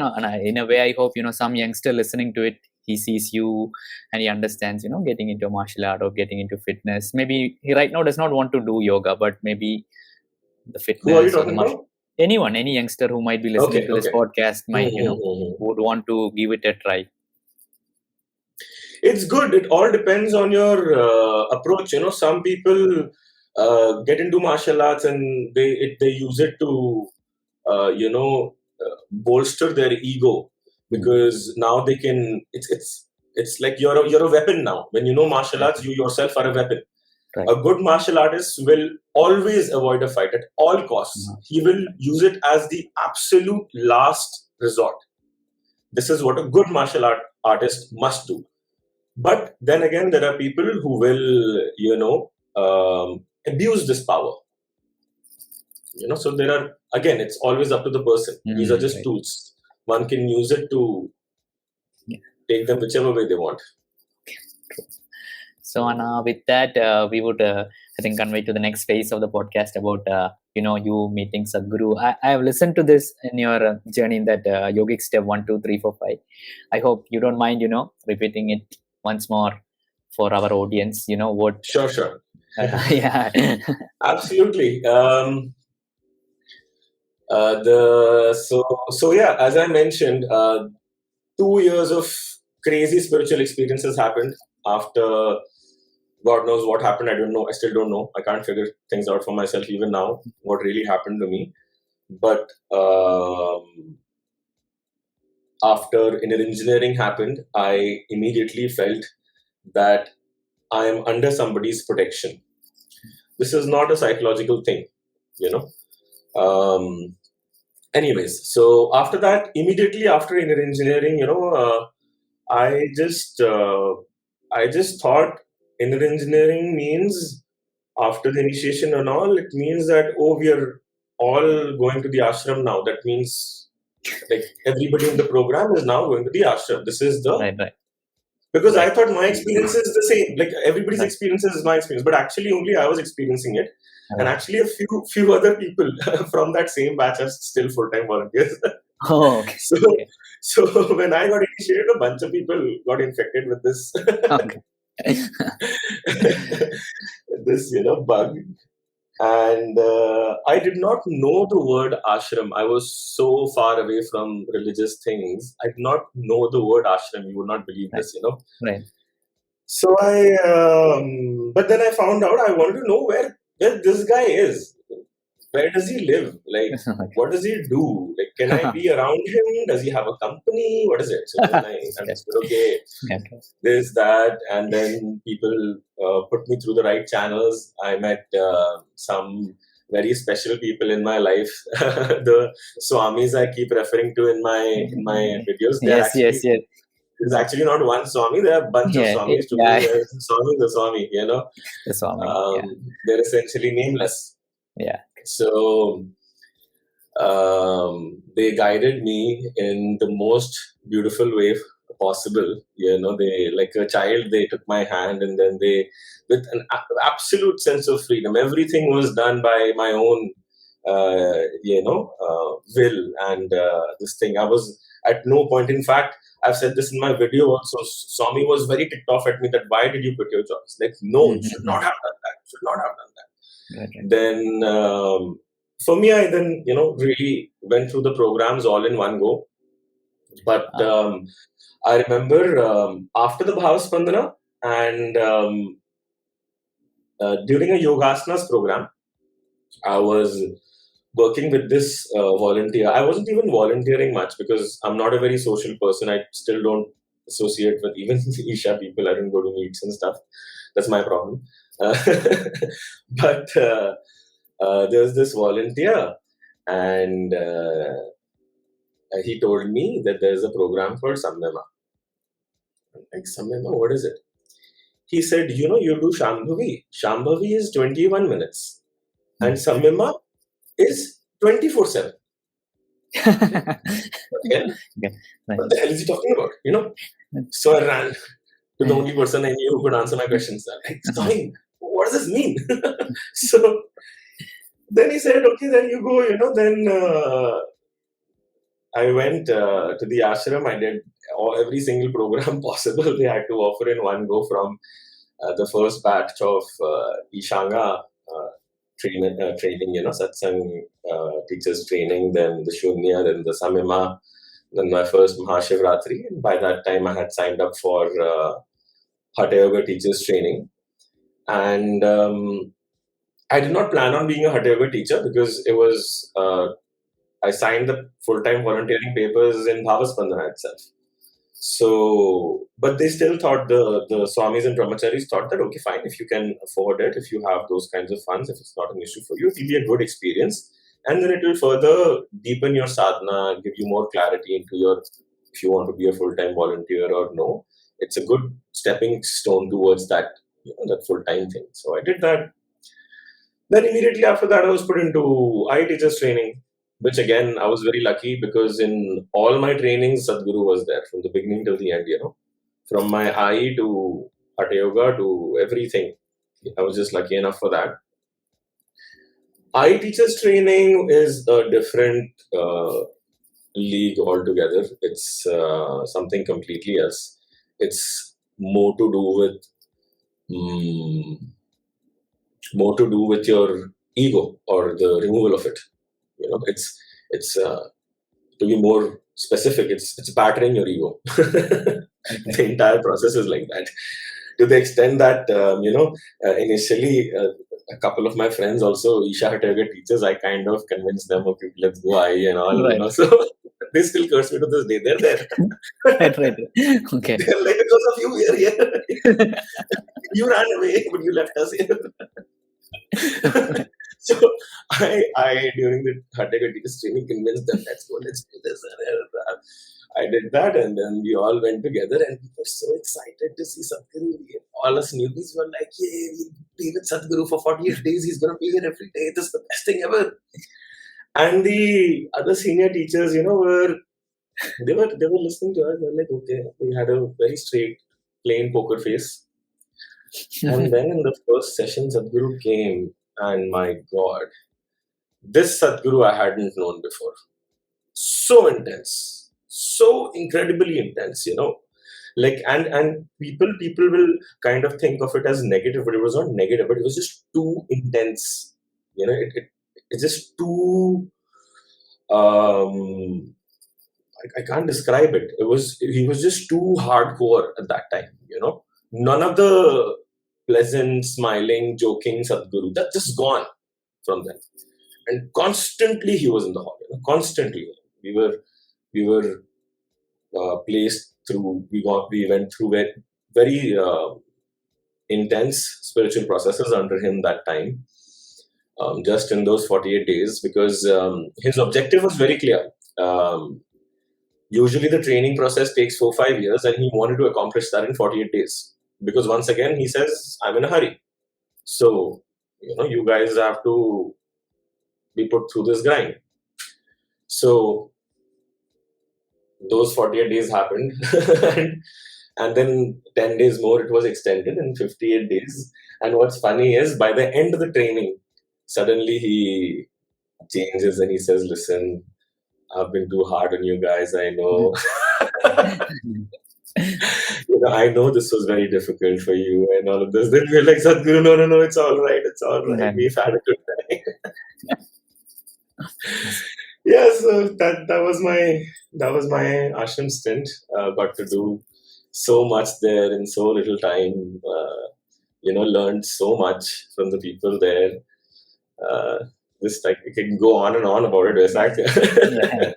In a way, I hope some youngster listening to it, he sees you and he understands, getting into martial art or getting into fitness. Maybe he right now does not want to do yoga, but maybe the fitness. Who are you talking about? Anyone, any youngster who might be listening to this podcast might, would want to give it a try. It's good. It all depends on your approach. Some people get into martial arts and they use it to bolster their ego, because now they can. It's like you're a weapon now. When you know martial arts, you yourself are a weapon. Right. A good martial artist will always avoid a fight at all costs. He will use it as the absolute last resort. this is what a good martial artist must do. But then again, there are people who will, abuse this power. So there are, again, it's always up to the person. These are just tools. One can use it to take them whichever way they want. So, Anna, with that, we would, I think, convey to the next phase of the podcast about, you meeting Sadhguru. I have listened to this in your journey in that yogic step 1, 2, 3, 4, 5. I hope you don't mind, repeating it once more for our audience. What? Sure. Yeah. Absolutely. So yeah, as I mentioned, 2 years of crazy spiritual experiences happened. After God knows what happened, I don't know. I still don't know. I can't figure things out for myself even now, what really happened to me. But after inner engineering happened, I immediately felt that I am under somebody's protection. This is not a psychological thing, Anyways, so after that, immediately after inner engineering, I just thought inner engineering means, after the initiation and all, it means that, we are all going to the ashram now. That means like everybody in the program is now going to the ashram. This is the Right. Because I thought my experience is the same. Like everybody's experience is my experience, but actually only I was experiencing it. And actually a few other people from that same batch are still full-time volunteers. Oh, okay. So when I got initiated, a bunch of people got infected with this Okay. this bug. And I did not know the word ashram. I was so far away from religious things. I did not know the word ashram. You would not believe this, Right. So but then I found out I wanted to know where this guy is. Where does he live? Like, what does he do? Like, can I be around him? Does he have a company? What is it? So then I understood, okay, this, that, and then people put me through the right channels. I met some very special people in my life. The Swamis I keep referring to in my videos. Yes. There's actually not one Swami. There are a bunch of Swamis. Swami, the Swami, The Swami. They're essentially nameless. Yeah. So they guided me in the most beautiful way possible. They, like a child, they took my hand, and then they, with an absolute sense of freedom, everything was done by my own, will. And this thing, I was at no point, in fact, I've said this in my video also, Swami was very ticked off at me that, why did you quit your jobs? Like, no, you should not have done that. Should not have done that. Right. Then for me, I then really went through the programs all in one go. But I remember after the Bhavaspandana and during a Yogasanas program, I was working with this volunteer. I wasn't even volunteering much because I'm not a very social person. I still don't associate with even Isha people. I don't go to meets and stuff. That's my problem. But there was this volunteer, and he told me that there's a program called Samyama. I'm like, Samyama, what is it? He said, you do Shambhavi. Shambhavi is 21 minutes. And Samyama is 24/7. Again, what the hell is he talking about? So I ran to the only person I knew who could answer my questions. I'm like, Swami, what does this mean? So then he said, okay, then you go, then I went to the ashram. I did every single program possible they had to offer in one go, from the first batch of Ishanga training, satsang teachers training, then the Shunya, then the Samyama, then my first Mahashivratri. And by that time, I had signed up for Hatha Yoga teachers training. And I did not plan on being a Hatha Yoga teacher because it was, I signed the full-time volunteering papers in Bhavaspandana itself. So, but they still thought, the Swamis and Brahmacharis thought that, okay, fine, if you can afford it, if you have those kinds of funds, if it's not an issue for you, it will be a good experience. And then it will further deepen your sadhana, give you more clarity into your if you want to be a full-time volunteer or no. It's a good stepping stone towards that, that full-time thing. So I did that. Then immediately after that, I was put into IE teachers training, which again, I was very lucky because in all my trainings, Sadhguru was there from the beginning till the end, from my IE to Hatha Yoga to everything. I was just lucky enough for that. IE teachers training is a different league altogether. It's something completely else. It's more to do with your ego or the removal of it. It's to be more specific, it's battering your ego. The entire process is like that, to the extent that initially a couple of my friends also Isha Hatha Yoga teachers, I kind of convinced them, okay, let's go IE and all. Right. So they still curse me to this day. They're there. Right. Okay. They're like, because of you we're here. You ran away, but you left us here. So I during the Hatha Yoga teachers training convinced them, let's do this. I did that, and then we all went together, and we were so excited to see Sadhguru. All us newbies were like, "Yay, we'll be with Sadhguru for 48 days. He's going to be here every day. This is the best thing ever." And the other senior teachers, they were listening to us. They were like, "Okay." We had a very straight, plain poker face. And then in the first session, Sadhguru came, and my God, this Sadhguru I hadn't known before. So intense. So incredibly intense, like, and people will kind of think of it as negative, but it was not negative, but it was just too intense, it's just too, I can't describe it. He was just too hardcore at that time, none of the pleasant, smiling, joking Sadhguru, that's just gone from them. And constantly he was in the hall, constantly. We were placed through, we went through very intense spiritual processes under him that time, just in those 48 days, because his objective was very clear. Usually the training process takes 4-5 years, and he wanted to accomplish that in 48 days. Because once again, he says, I'm in a hurry. So, you guys have to be put through this grind. So, those 48 days happened, and then 10 days more it was extended, and 58 days. And what's funny is, by the end of the training, suddenly he changes and he says, listen, I've been too hard on you guys, I know. I know this was very difficult for you and all of this. Then we're like, Sadhguru, no, it's all right. We've had a good time. Yeah, so that was my ashram stint. Got to do so much there in so little time. Learned so much from the people there. You can go on and on about it, Vaisakh. Yeah.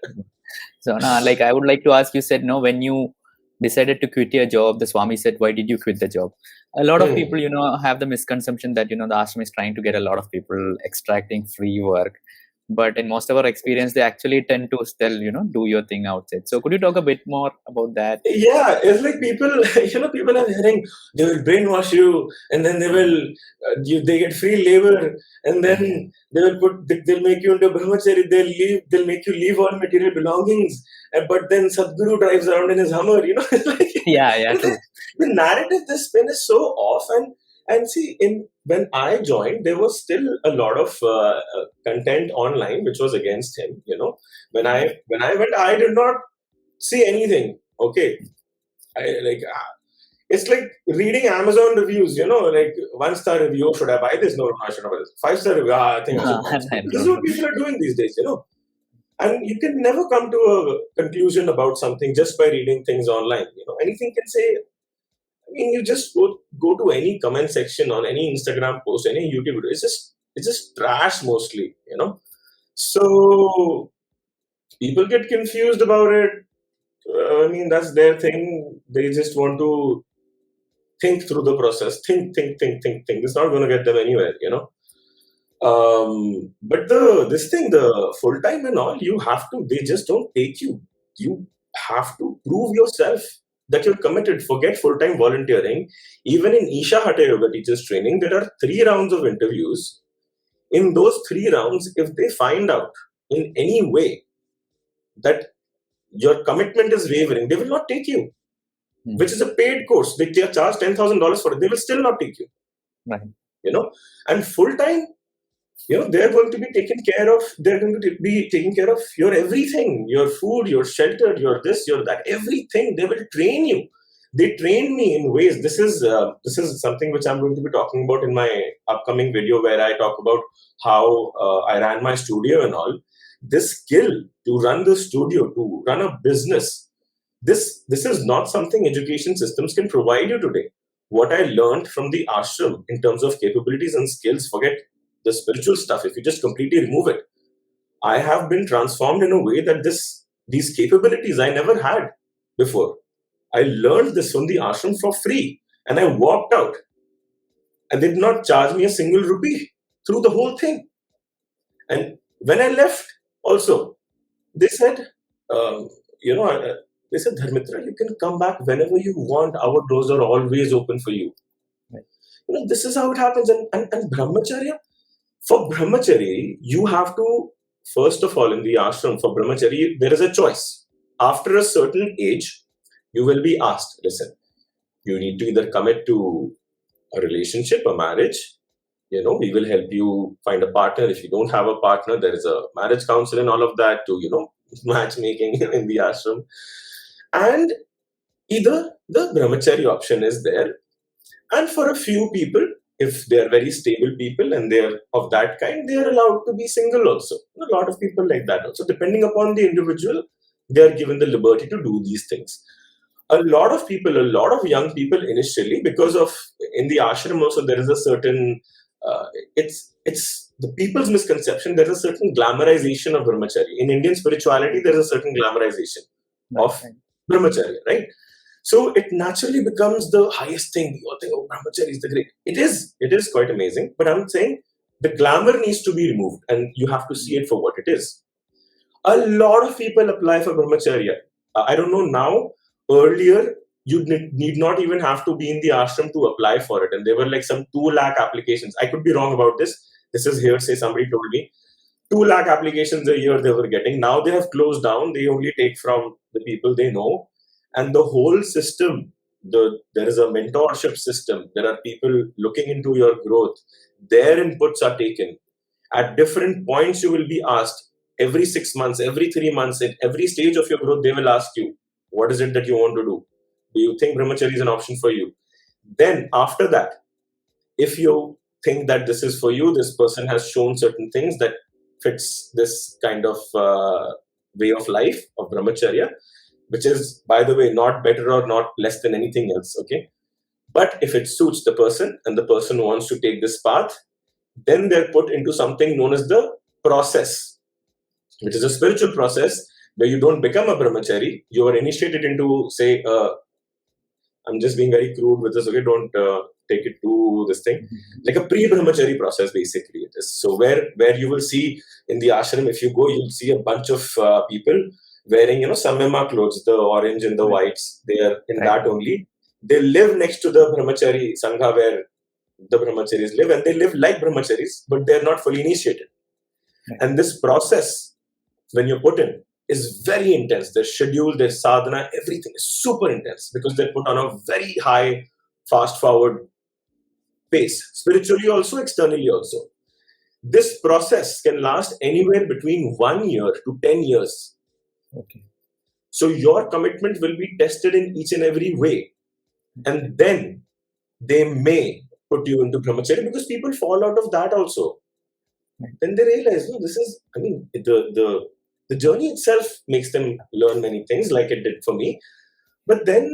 So now, I would like to ask, you said, no, when you decided to quit your job, the Swami said, why did you quit the job? A lot of people, have the misconception that, the ashram is trying to get a lot of people extracting free work. But in most of our experience, they actually tend to still, do your thing outside. So could you talk a bit more about that? Yeah, it's like people are hearing, they will brainwash you, and then they will, they get free labor, and then they'll make you into Brahmachari, they'll make you leave all material belongings, but then Sadhguru drives around in his Hummer, it's like, True. The narrative they spin is so off, and see, when I joined, there was still a lot of content online which was against him. When I went, I did not see anything. Okay, it's like reading Amazon reviews. Like 1-star review, should I buy this? No, I should not buy this. 5-star review, I think I should buy this. This is what people are doing these days. And you can never come to a conclusion about something just by reading things online. Anything can say. You just go to any comment section on any Instagram post, any YouTube video. It's just trash mostly, So people get confused about it. That's their thing. They just want to think through the process. Think. It's not going to get them anywhere, But the full time and all, you have to. They just don't take you. have to prove yourself that you're committed. Forget full-time volunteering. Even in Isha Hatha Yoga teachers training, there are 3 rounds of interviews. In those 3 rounds, if they find out in any way that your commitment is wavering, they will not take you, which is a paid course. They charge $10,000 for it. They will still not take you. Right. And full-time, they're going to be taking care of your everything, your food, your shelter, your this, your that, everything. They will train you. They train me in ways. This is something which I'm going to be talking about in my upcoming video, where I talk about how I ran my studio and all. This skill to run the studio, to run a business, this is not something education systems can provide you today. What I learned from the ashram in terms of capabilities and skills, forget the spiritual stuff, if you just completely remove it, I have been transformed in a way that these capabilities I never had before. I learned this from the ashram for free, and I walked out, and they did not charge me a single rupee through the whole thing. And when I left also, they said, they said, Dharmitra, you can come back whenever you want. Our doors are always open for you. Right. This is how it happens. And brahmacharya, for brahmachari, you have to, first of all, in the ashram, for brahmachari, there is a choice. After a certain age, you will be asked, listen, you need to either commit to a relationship, a marriage. We will help you find a partner. If you don't have a partner, there is a marriage counsel and all of that to, matchmaking in the ashram. And either the brahmachari option is there. And for a few people, if they are very stable people and they are of that kind, they are allowed to be single also. A lot of people like that also. Depending upon the individual, they are given the liberty to do these things. A lot of young people initially, because of, in the ashram also, there is a certain, it's the people's misconception, there is a certain glamorization of brahmacharya. In Indian spirituality, there is a certain glamorization of brahmacharya, right? So it naturally becomes the highest thing. You all think, oh, brahmacharya is the great. It is quite amazing. But I'm saying the glamour needs to be removed, and you have to see it for what it is. A lot of people apply for brahmacharya. I don't know now. Earlier, you need not even have to be in the ashram to apply for it. And there were like some 2 lakh applications. I could be wrong about this. This is hearsay. Somebody told me 2 lakh applications a year they were getting. Now they have closed down. They only take from the people they know. And the whole system, there is a mentorship system. There are people looking into your growth. Their inputs are taken. At different points, you will be asked every 6 months, every 3 months, at every stage of your growth, they will ask you, what is it that you want to do? Do you think brahmacharya is an option for you? Then after that, if you think that this is for you, this person has shown certain things that fits this kind of way of life of brahmacharya, which is, by the way, not better or not less than anything else, okay? But if it suits the person and the person wants to take this path, then they're put into something known as the process, which is a spiritual process where you don't become a brahmachari. You are initiated into, say, I'm just being very crude with this, okay? Don't take it to this thing. Like a pre-brahmachari process, basically it is. So where you will see in the ashram, if you go, you'll see a bunch of people wearing, samyama clothes, the orange and the whites. They are in that only. They live next to the brahmachari sangha where the brahmacharis live, and they live like brahmacharis, but they're not fully initiated. And this process, when you're put in, is very intense. Their schedule, their sadhana, everything is super intense because they're put on a very high, fast-forward pace, spiritually also, externally also. This process can last anywhere between 1 year to 10 years. Okay. So your commitment will be tested in each and every way. And then they may put you into brahmacharya because people fall out of that also. Then they realize, no, this is, the journey itself makes them learn many things like it did for me. But then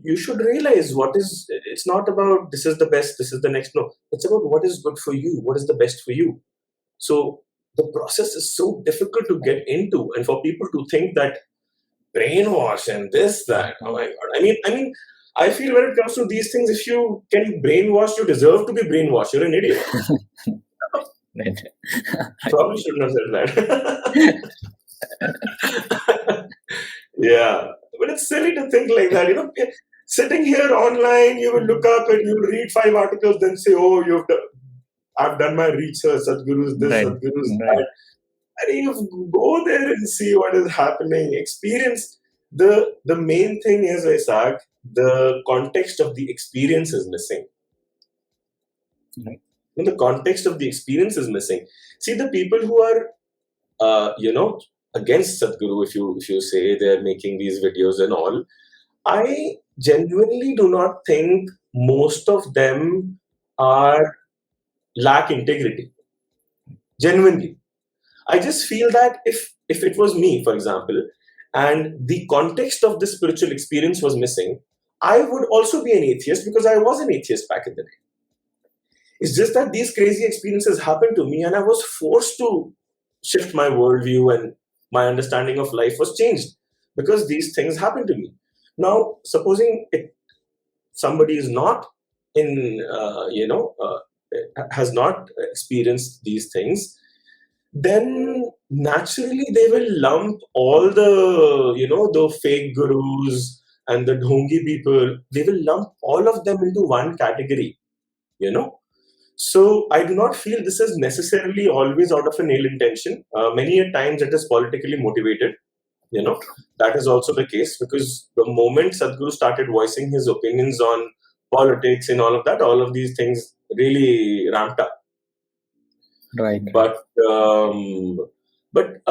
you should realize it's not about this is the best, this is the next. No, it's about what is good for you, what is the best for you. So the process is so difficult to get into, and for people to think that brainwash and this, that, oh my God. I feel when it comes to these things, if you can brainwash, you deserve to be brainwashed. You're an idiot. Right. Probably shouldn't have said that. Yeah, but it's silly to think like that. Sitting here online, you will look up and you will read 5 articles, then say, "Oh, I've done my research. Sadhguru's this, Right. Sadhguru's Right. that." And you go there and see what is happening. Experience. The main thing is, Vaisakh, the context of the experience is missing. Right. And the context of the experience is missing. See, the people who are, against Sadhguru, if you say they're making these videos and all, I genuinely do not think most of them lack integrity. Genuinely. I just feel that if it was me, for example, and the context of this spiritual experience was missing, I would also be an atheist because I was an atheist back in the day. It's just that these crazy experiences happened to me and I was forced to shift my worldview and my understanding of life was changed because these things happened to me. Now, supposing somebody is not has not experienced these things, then naturally they will lump all the fake gurus and the dhongi people, they will lump all of them into one category, So I do not feel this is necessarily always out of an ill intention. Many a times it is politically motivated, That is also the case because the moment Sadhguru started voicing his opinions on politics and all of that, all of these things really ramped up. Right. But a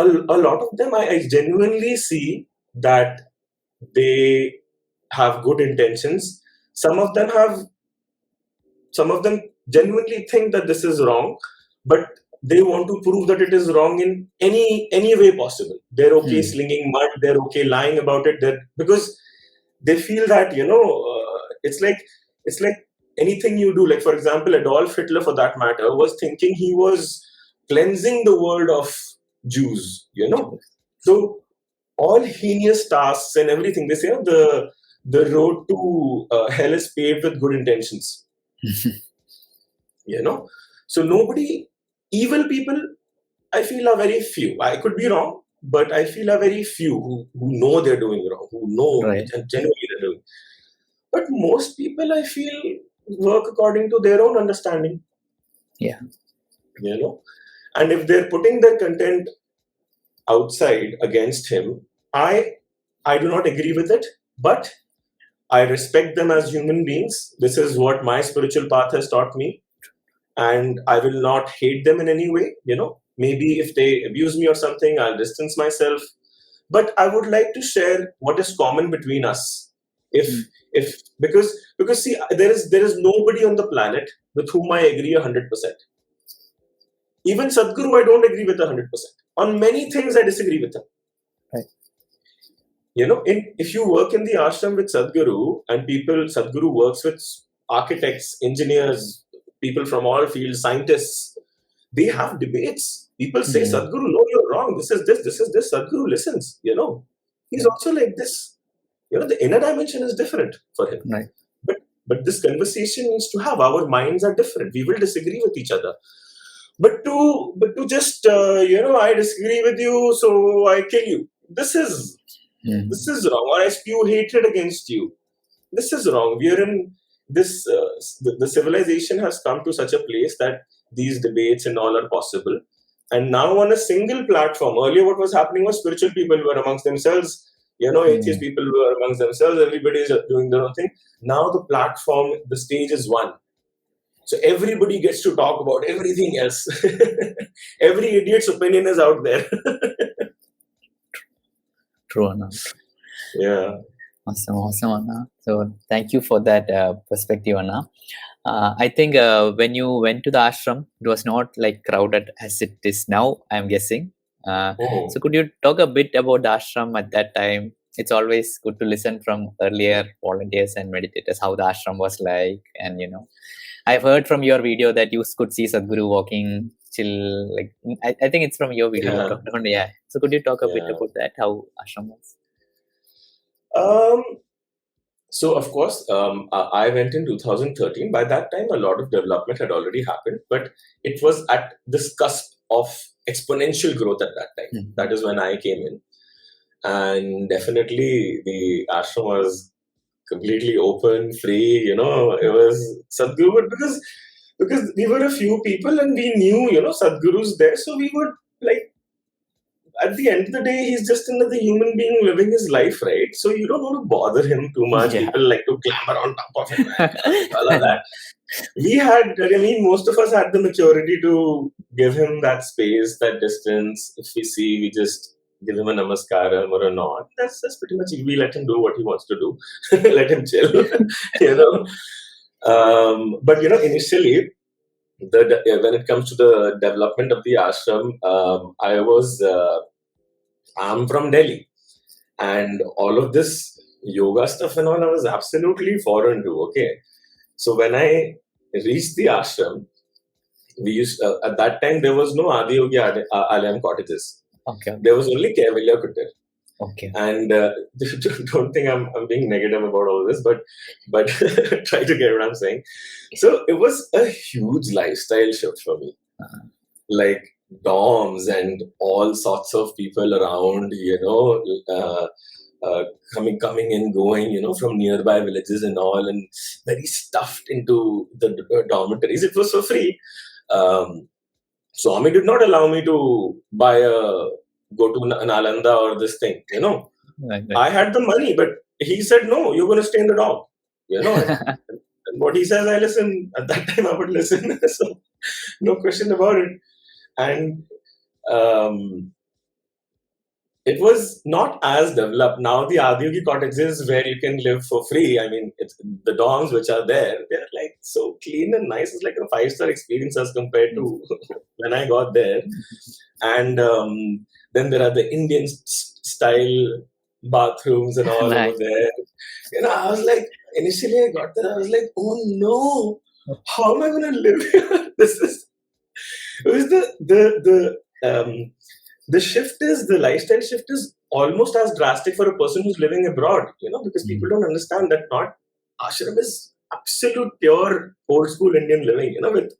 lot of them, I genuinely see that they have good intentions. Some of them genuinely think that this is wrong, but they want to prove that it is wrong in any way possible. They're okay slinging mud. They're okay lying about it. Because they feel that it's like anything you do. Like for example, Adolf Hitler, for that matter, was thinking he was cleansing the world of Jews. So all heinous tasks and everything. They say the road to hell is paved with good intentions. So evil people, I feel, are very few. I could be wrong, but I feel are very few who know they're doing wrong, who know and genuinely they're doing. But most people, I feel, work according to their own understanding. Yeah. And if they're putting their content outside against him, I do not agree with it, but I respect them as human beings. This is what my spiritual path has taught me. And I will not hate them in any way. Maybe if they abuse me or something, I'll distance myself. But I would like to share what is common between us. Because see, there is nobody on the planet with whom I agree 100%. Even Sadhguru, I don't agree with 100%. On many things, I disagree with him. Right. If you work in the ashram with Sadhguru, and Sadhguru works with architects, engineers, people from all fields, scientists, they have debates. People say, Sadhguru, no, you're wrong. This is this. Sadhguru listens, He's also like this. The inner dimension is different for him. Right. But this conversation needs to have. Our minds are different. We will disagree with each other. But to just, I disagree with you, so I kill you. This is wrong. Or I spew hatred against you. This is wrong. We are in this, the civilization has come to such a place that these debates and all are possible. And now on a single platform, earlier what was happening was spiritual people were amongst themselves, atheist people were amongst themselves, everybody is doing their own thing. Now the platform, the stage is one. So everybody gets to talk about everything else. Every idiot's opinion is out there. True, Anna. Yeah. Awesome, Anna. So thank you for that perspective, Anna. I think when you went to the ashram, it was not like crowded as it is now, I'm guessing. So could you talk a bit about the ashram at that time? It's always good to listen from earlier volunteers and meditators how the ashram was like. And, I've heard from your video that you could see Sadhguru walking chill. Like I think it's from your video. Yeah. So could you talk a bit about that, how ashram was? So, of course, I went in 2013. By that time, a lot of development had already happened, but it was at this cusp of exponential growth at that time. That is when I came in. And definitely the ashram was completely open, free, it was Sadhguru, because we were a few people and we knew, Sadhguru's there. So we would like, at the end of the day, he's just another human being living his life, right? So you don't want to bother him too much. Yeah. People like to clamber on top of him and all of that. Most of us had the maturity to give him that space, that distance. If we see, we just give him a namaskaram or a nod. That's pretty much it. We let him do what he wants to do. Let him chill, But, initially, when it comes to the development of the ashram, I'm from Delhi. And all of this yoga stuff and all, I was absolutely foreign to, okay? So when I reached the ashram, we used at that time there was no Adiyogi Alayam cottages. Okay. There was only Kaivalya Kutir. Okay. And don't think I'm being negative about all this, but try to get what I'm saying. So it was a huge lifestyle shift for me. Like dorms and all sorts of people around, coming and going, from nearby villages and all, and very stuffed into the dormitories. It was for free. Swami did not allow me to go to Nalanda or this thing, Right. I had the money, but he said, no, you're going to stay in the dorm, and what he says, I listen. At that time, I would listen. So, no question about it. And it was not as developed. Now the Adiyogi cottages where you can live for free. It's the dorms which are there, they're like so clean and nice. It's like a 5-star experience as compared to when I got there. And then there are the Indian style bathrooms and all over there. I was like, initially I got there, I was like, oh no, how am I going to live here? The lifestyle shift is almost as drastic for a person who's living abroad, because people don't understand that not ashram is absolute pure old school Indian living, with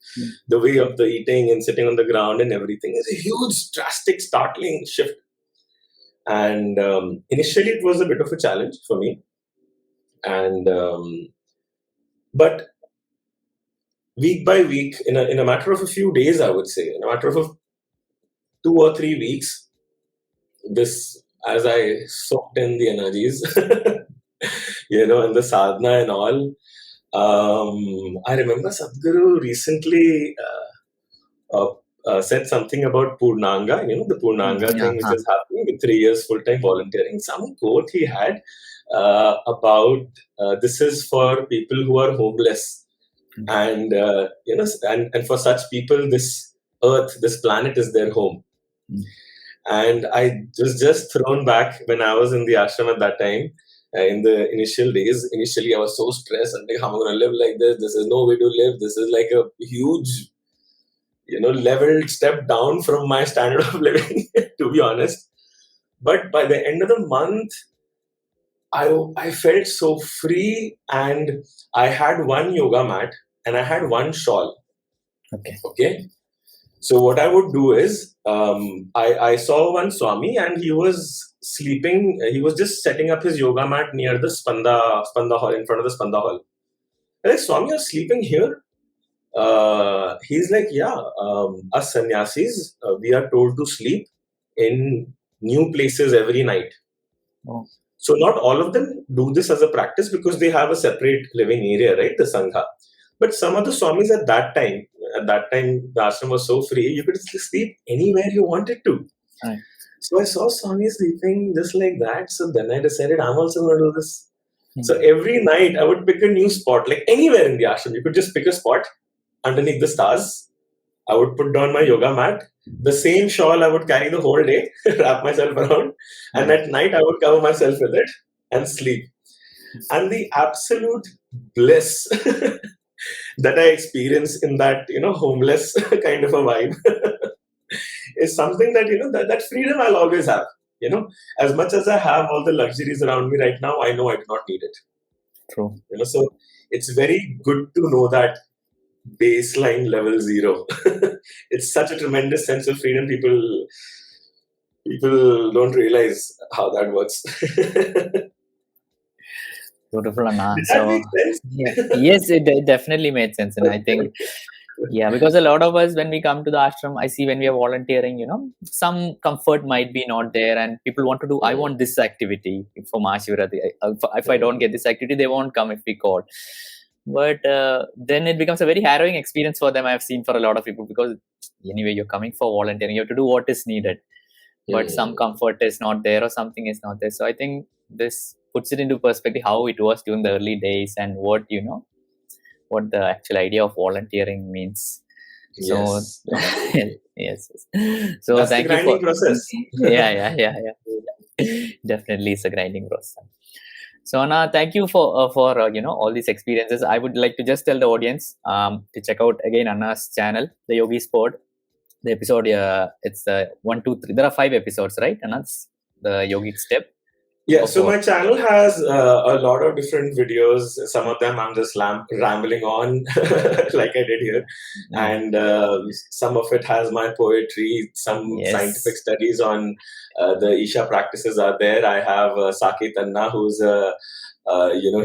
the way of the eating and sitting on the ground and everything. It's a huge, drastic, startling shift. And initially it was a bit of a challenge for me. And but week by week, in a matter of a few days, I would say, in a matter of 2 or 3 weeks, as I soaked in the energies, and the sadhana and all, I remember Sadhguru recently said something about Purnanga, the Purnanga thing which is happening with 3 years full-time volunteering. Some quote he had about this is for people who are homeless. And, and for such people, this earth, this planet is their home. And I was just thrown back when I was in the ashram at that time. In the initial days, I was so stressed. I'm like, how am I going to live like this? This is no way to live. This is like a huge, leveled step down from my standard of living, to be honest. But by the end of the month, I felt so free, and I had one yoga mat and I had one shawl. Okay. So what I would do is, I saw one Swami and he was sleeping. He was just setting up his yoga mat near the Spanda hall, in front of the Spanda hall. I'm like, Swami, you're sleeping here? He's like, yeah, us sannyasis, we are told to sleep in new places every night. Oh. So not all of them do this as a practice because they have a separate living area, right? The Sangha. But some of the Swamis at that time, the ashram was so free, you could sleep anywhere you wanted to. Right. So I saw Swami sleeping just like that. So then I decided I'm also going to do this. So every night I would pick a new spot, like anywhere in the ashram. You could just pick a spot underneath the stars. I would put down my yoga mat. The same shawl I would carry the whole day, wrap myself around. And at night I would cover myself with it and sleep. And the absolute bliss that I experience in that, homeless kind of a vibe is something that, that freedom I'll always have. As much as I have all the luxuries around me right now, I know I do not need it. True. So it's very good to know that baseline level 0. It's such a tremendous sense of freedom. People don't realize how that works. Beautiful, Anna. Did that So, make sense? yeah, yes, it definitely made sense. And I think, yeah, because a lot of us, when we come to the ashram, I see when we are volunteering, some comfort might be not there, and people want to do, I want this activity for Mahashivratri. If I don't get this activity, they won't come if we call. But then it becomes a very harrowing experience for them. I've seen for a lot of people, because anyway, you're coming for volunteering, you have to do what is needed, but some comfort is not there or something is not there. So I think this puts it into perspective how it was during the early days and what the actual idea of volunteering means. So Yes. yes. So That's thank the you grinding for process. yeah. Definitely, it's a grinding process. So Anna, thank you for all these experiences. I would like to just tell the audience to check out again Anna's channel, the Yogi Sport. The episode, it's 1, 2, 3. There are 5 episodes, right? And that's the yogic step. Yeah, so my channel has a lot of different videos. Some of them I'm just rambling on, like I did here. And some of it has my poetry, some scientific studies on the Isha practices are there. I have Saket Anna, who's,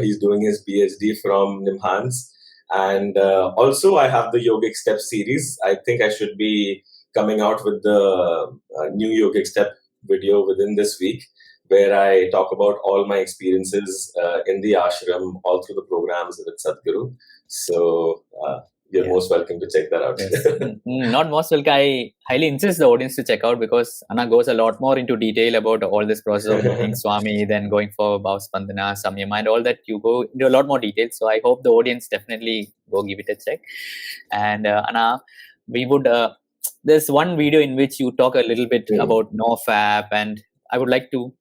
he's doing his PhD from Nimhans. And also I have the yogic step series. I think I should be coming out with the new yogic step video within this week, where I talk about all my experiences in the ashram, all through the programs with Sadhguru. So you're most welcome to check that out. Yes. Not most welcome. I highly insist the audience to check out, because Anna goes a lot more into detail about all this process of meeting Swami, then going for Bhav Spandana, Samyama, and all that. You go into a lot more detail. So I hope the audience definitely go give it a check. And Anna, we would... there's one video in which you talk a little bit about NOFAP, and I would like to,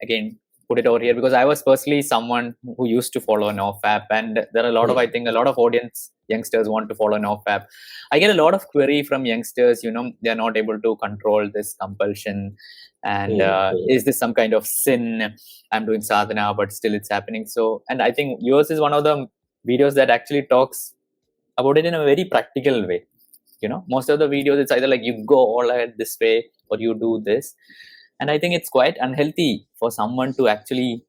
again, put it over here, because I was personally someone who used to follow NOFAP, and there are a lot of, I think, a lot of audience youngsters want to follow NOFAP. I get a lot of query from youngsters, they're not able to control this compulsion, and is this some kind of sin? I'm doing sadhana, but still it's happening. So, and I think yours is one of the videos that actually talks about it in a very practical way. Most of the videos, it's either like you go all out this way or you do this. And I think it's quite unhealthy for someone to actually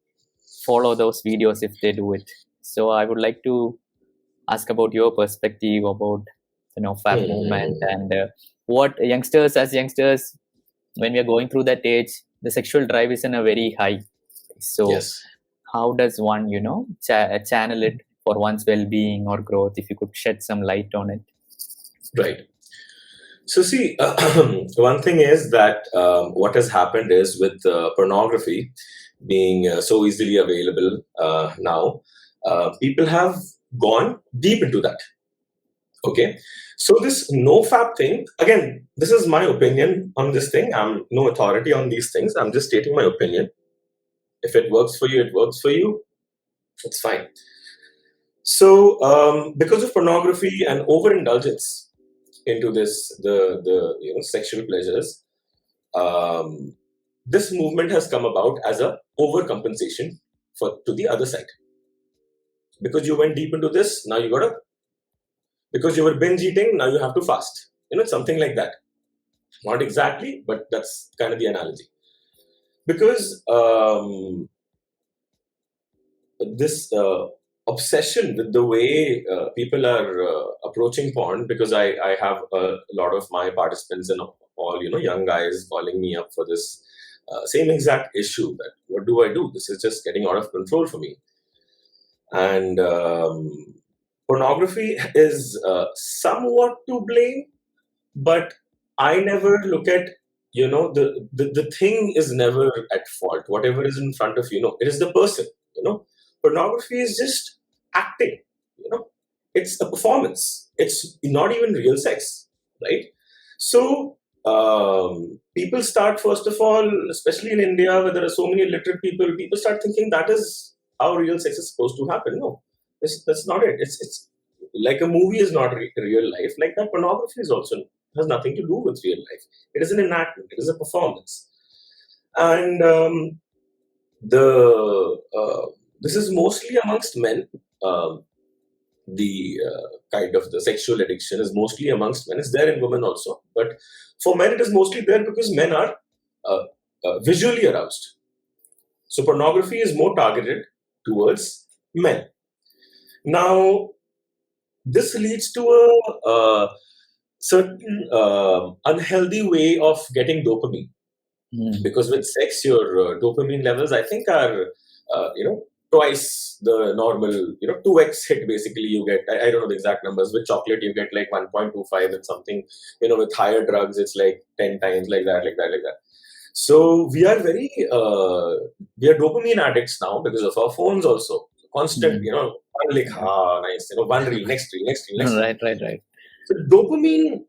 follow those videos if they do it. So I would like to ask about your perspective about the NOFAP movement, and what youngsters, when we are going through that age, the sexual drive is in a very high. So how does one, channel it for one's well-being or growth? If you could shed some light on it. Right. So see, one thing is that what has happened is with pornography being so easily available now, people have gone deep into that. Okay. So this NOFAP thing, again, this is my opinion on this thing. I'm no authority on these things. I'm just stating my opinion. If it works for you, it works for you. It's fine. So because of pornography and overindulgence into this, the sexual pleasures, this movement has come about as a overcompensation to the other side. Because you went deep into this, now you gotta, because you were binge eating, now you have to fast. Something like that. Not exactly, but that's kind of the analogy. Because this obsession with the way people are approaching porn, because I have a lot of my participants and all young guys calling me up for this same exact issue, that what do I do? This is just getting out of control for me. And pornography is somewhat to blame, but I never look at the thing is never at fault. Whatever is in front of it is the person. Pornography is just acting, it's a performance. It's not even real sex, right? So people start, first of all, especially in India, where there are so many illiterate people start thinking that is how real sex is supposed to happen. No, that's not it. It's like a movie is not real life. Like that, pornography is also has nothing to do with real life. It is an enactment. It is a performance, and this is mostly amongst men. the kind of the sexual addiction is mostly amongst men. It's there in women also, but for men it is mostly there because men are visually aroused. So pornography is more targeted towards men. Now, this leads to a certain unhealthy way of getting dopamine. Because with sex, your dopamine levels, I think, are twice the normal, 2x hit. Basically, you get, I don't know the exact numbers. With chocolate, you get like 1.25, and something, with higher drugs, it's like 10 times, like that. So we are we are dopamine addicts now because of our phones also. Constant, one like, nice, one reel, next reel, next reel, next reel. Right. So dopamine,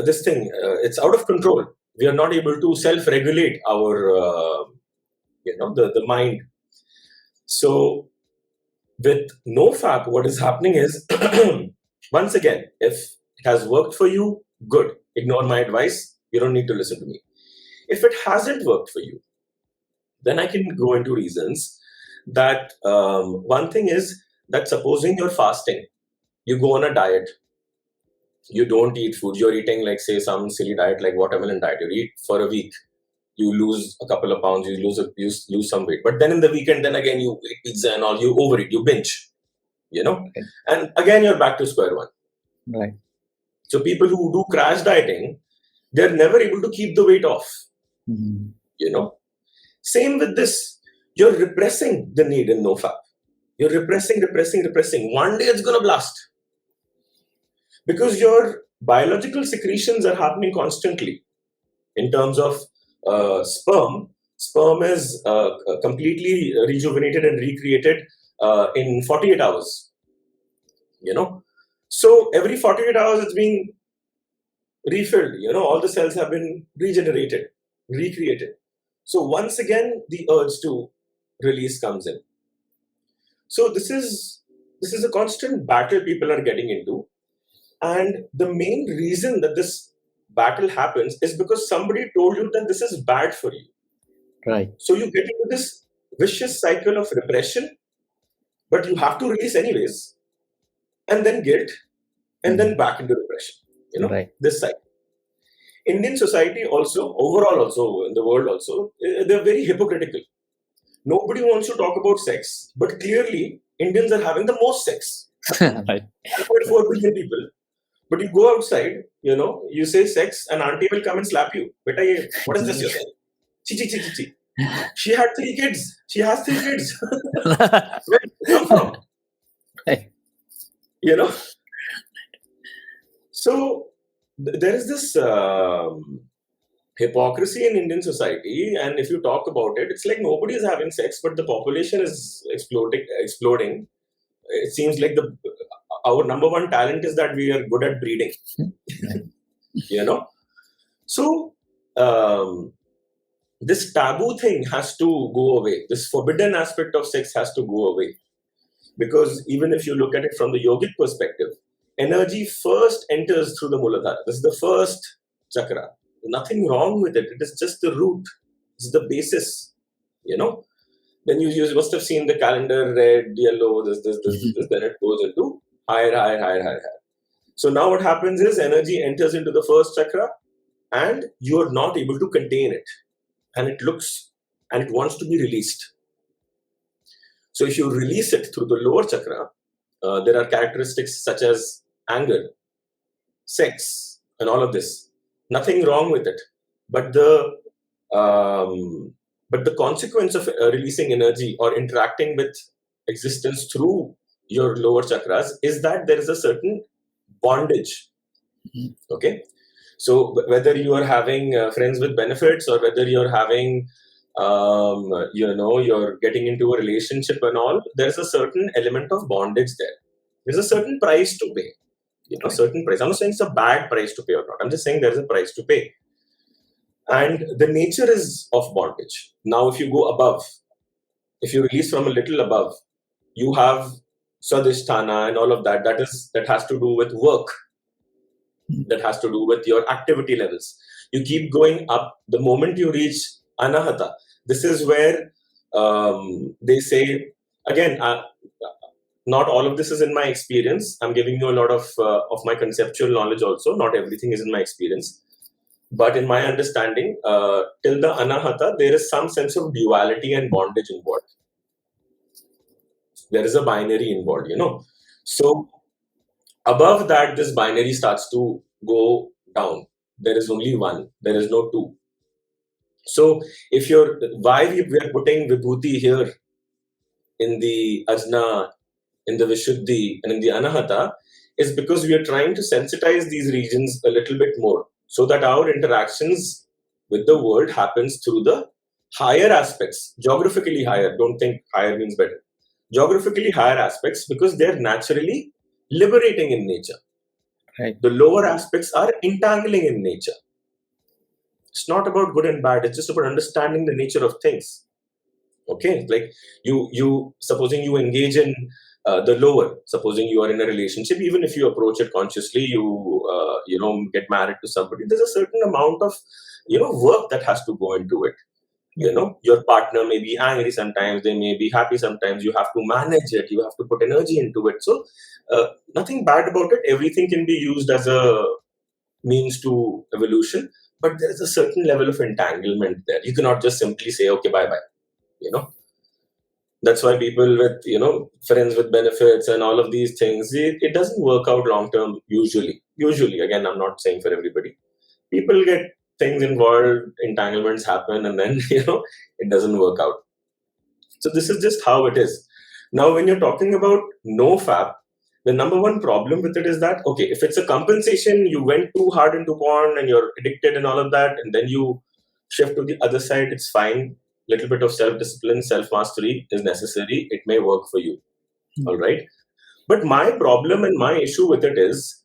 this thing, it's out of control. We are not able to self-regulate our, the mind. So with NOFAP, what is happening is, once again, if it has worked for you, good. Ignore my advice. You don't need to listen to me. If it hasn't worked for you, then I can go into reasons that one thing is that supposing you're fasting, you go on a diet, you don't eat food, you're eating like say some silly diet like watermelon diet, you eat for a week, you lose a couple of pounds, you lose some weight, but then in the weekend, then again you eat pizza and all, you overeat, you binge, and again you're back to square one. Right. So people who do crash dieting, they're never able to keep the weight off. Same with this, you're repressing the need in NOFAP. You're repressing. One day it's going to blast. Because your biological secretions are happening constantly. In terms of sperm is completely rejuvenated and recreated in 48 hours. So every 48 hours it's being refilled. All the cells have been regenerated, recreated. So once again, the urge to release comes in. So this is a constant battle people are getting into. And the main reason that this battle happens is because somebody told you that this is bad for you. Right. So you get into this vicious cycle of repression, but you have to release anyways, and then guilt, and then back into repression. Right. This cycle. Indian society also, overall also, in the world also, they're very hypocritical. Nobody wants to talk about sex, but clearly Indians are having the most sex. Right. 1.4 billion people. But you go outside, you say sex, and auntie will come and slap you. Beta, what is this you're saying? Chi. She had 3 kids. She has 3 kids. Where did it come from? Right. So there is this hypocrisy in Indian society, and if you talk about it, it's like nobody is having sex, but the population is exploding. It seems like our number one talent is that we are good at breeding. So this taboo thing has to go away. This forbidden aspect of sex has to go away, because even if you look at it from the yogic perspective, energy first enters through the Muladhara. This is the first chakra. Nothing wrong with it. It is just the root. It's the basis. Then you must have seen the calendar, red, yellow, this, then it goes into higher. So now what happens is energy enters into the first chakra and you're not able to contain it. And it wants to be released. So if you release it through the lower chakra, there are characteristics such as anger, sex, and all of this. Nothing wrong with it. But the consequence of releasing energy or interacting with existence through your lower chakras is that there is a certain bondage. Okay? So whether you are having friends with benefits or whether you're having, you're getting into a relationship and all, there's a certain element of bondage there. There's a certain price to pay. Certain price. I'm not saying it's a bad price to pay or not. I'm just saying there's a price to pay. And the nature is of bondage. Now, if you go above, if you release from a little above, you have Swadhisthana and all of that. That has to do with work. That has to do with your activity levels. You keep going up. The moment you reach Anahata, this is where they say, again, not all of this is in my experience. I'm giving you a lot of my conceptual knowledge also. Not everything is in my experience. But in my understanding, till the anahata, there is some sense of duality and bondage involved. There is a binary involved, So above that, this binary starts to go down. There is only one. There is no two. So why we are putting Vibhuti here in the ajna, in the vishuddhi, and in the anahata is because we are trying to sensitize these regions a little bit more, so that our interactions with the world happens through the higher aspects, geographically higher. Don't think higher means better. Geographically higher aspects, because they're naturally liberating in nature. Right. The lower aspects are entangling in nature. It's not about good and bad. It's just about understanding the nature of things. Okay, like you supposing you engage in the lower, supposing you are in a relationship, even if you approach it consciously, you get married to somebody, there's a certain amount of work that has to go into it. Your partner may be angry sometimes, they may be happy sometimes, you have to manage it, you have to put energy into it. So nothing bad about it. Everything can be used as a means to evolution, but there is a certain level of entanglement there. You cannot just simply say, okay, bye bye. That's why people with friends with benefits and all of these things, it doesn't work out long term usually. Again, I'm not saying for everybody. People get things involved, entanglements happen, and then it doesn't work out. So this is just how it is. Now when you're talking about NOFAP, the number one problem with it is that, okay, if it's a compensation, you went too hard into porn and you're addicted and all of that, and then you shift to the other side, it's fine. Little bit of self-discipline, self-mastery is necessary. It may work for you. All right. But my problem and my issue with it is,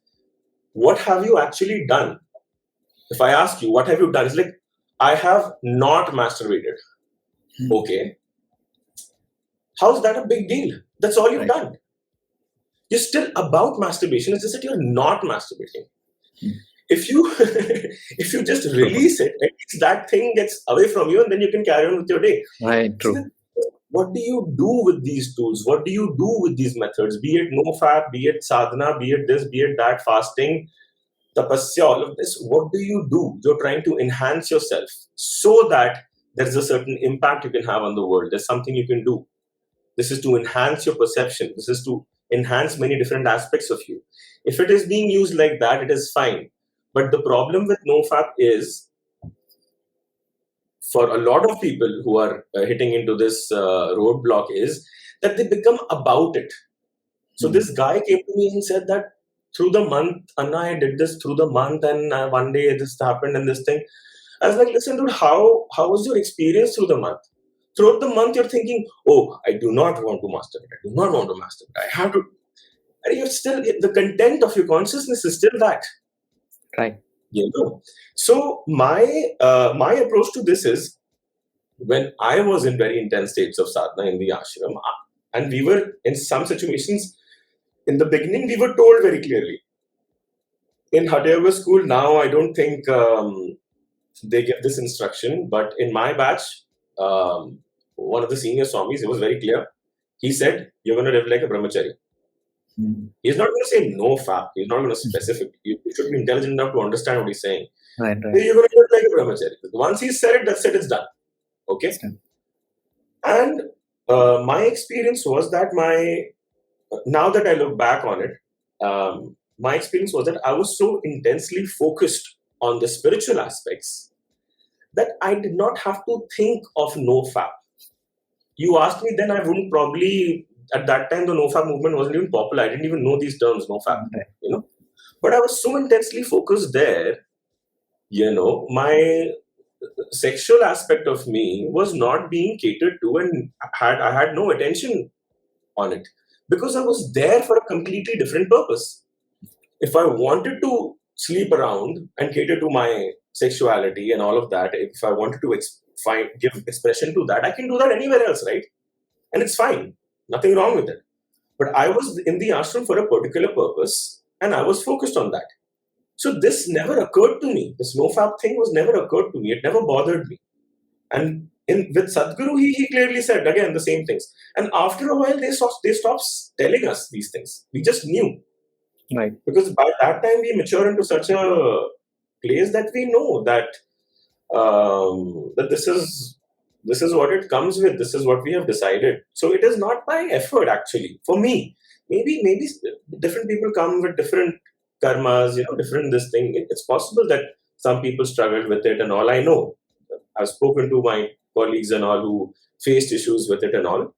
what have you actually done? If I ask you, what have you done? It's like, I have not masturbated. Okay. How's that a big deal? That's all you've done. You're still about masturbation. It's just that you're not masturbating. If you just release it, at least that thing gets away from you, and then you can carry on with your day. Right, true. So what do you do with these tools? What do you do with these methods? Be it NOFAP, be it sadhana, be it this, be it that, fasting, tapasya, all of this. What do you do? You're trying to enhance yourself so that there's a certain impact you can have on the world. There's something you can do. This is to enhance your perception. This is to enhance many different aspects of you. If it is being used like that, it is fine. But the problem with NOFAP is, for a lot of people who are hitting into this roadblock, is that they become about it. So this guy came to me and said that through the month, Anna, I did this through the month, and one day this happened and this thing. I was like, listen, dude, how was your experience through the month? Throughout the month, you're thinking, oh, I do not want to masturbate. I do not want to masturbate. I have to. And you're still, the content of your consciousness is still that. Right. So my approach to this is, when I was in very intense states of sadhana in the ashram, and we were in some situations, in the beginning, we were told very clearly. In Hatha Yoga school, now I don't think they give this instruction, but in my batch, one of the senior swamis, it was very clear. He said, you're going to live like a brahmachari. He's not going to say NOFAP. He's not going to specify. You should be intelligent enough to understand what he's saying. Right. You're going to live like a brahmachari. Once he said it, that's it, it's done. Okay? And my experience was that now that I look back on it, my experience was that I was so intensely focused on the spiritual aspects that I did not have to think of NOFAP. You asked me then, I wouldn't probably. At that time, the NOFAP movement wasn't even popular. I didn't even know these terms, NOFAP, But I was so intensely focused there, my sexual aspect of me was not being catered to, and I had no attention on it, because I was there for a completely different purpose. If I wanted to sleep around and cater to my sexuality and all of that, if I wanted to give expression to that, I can do that anywhere else, right? And it's fine. Nothing wrong with it. But I was in the ashram for a particular purpose, and I was focused on that. So this never occurred to me. This NOFAP thing was never occurred to me. It never bothered me. And with Sadhguru, he clearly said again the same things. And after a while, they stopped telling us these things. We just knew. Right. Because by that time, we mature into such a place that we know that that this is what it comes with. This is what we have decided. So it is not by effort, actually. For me, maybe different people come with different karmas, different this thing. It's possible that some people struggled with it and all. I know. I've spoken to my colleagues and all who faced issues with it and all.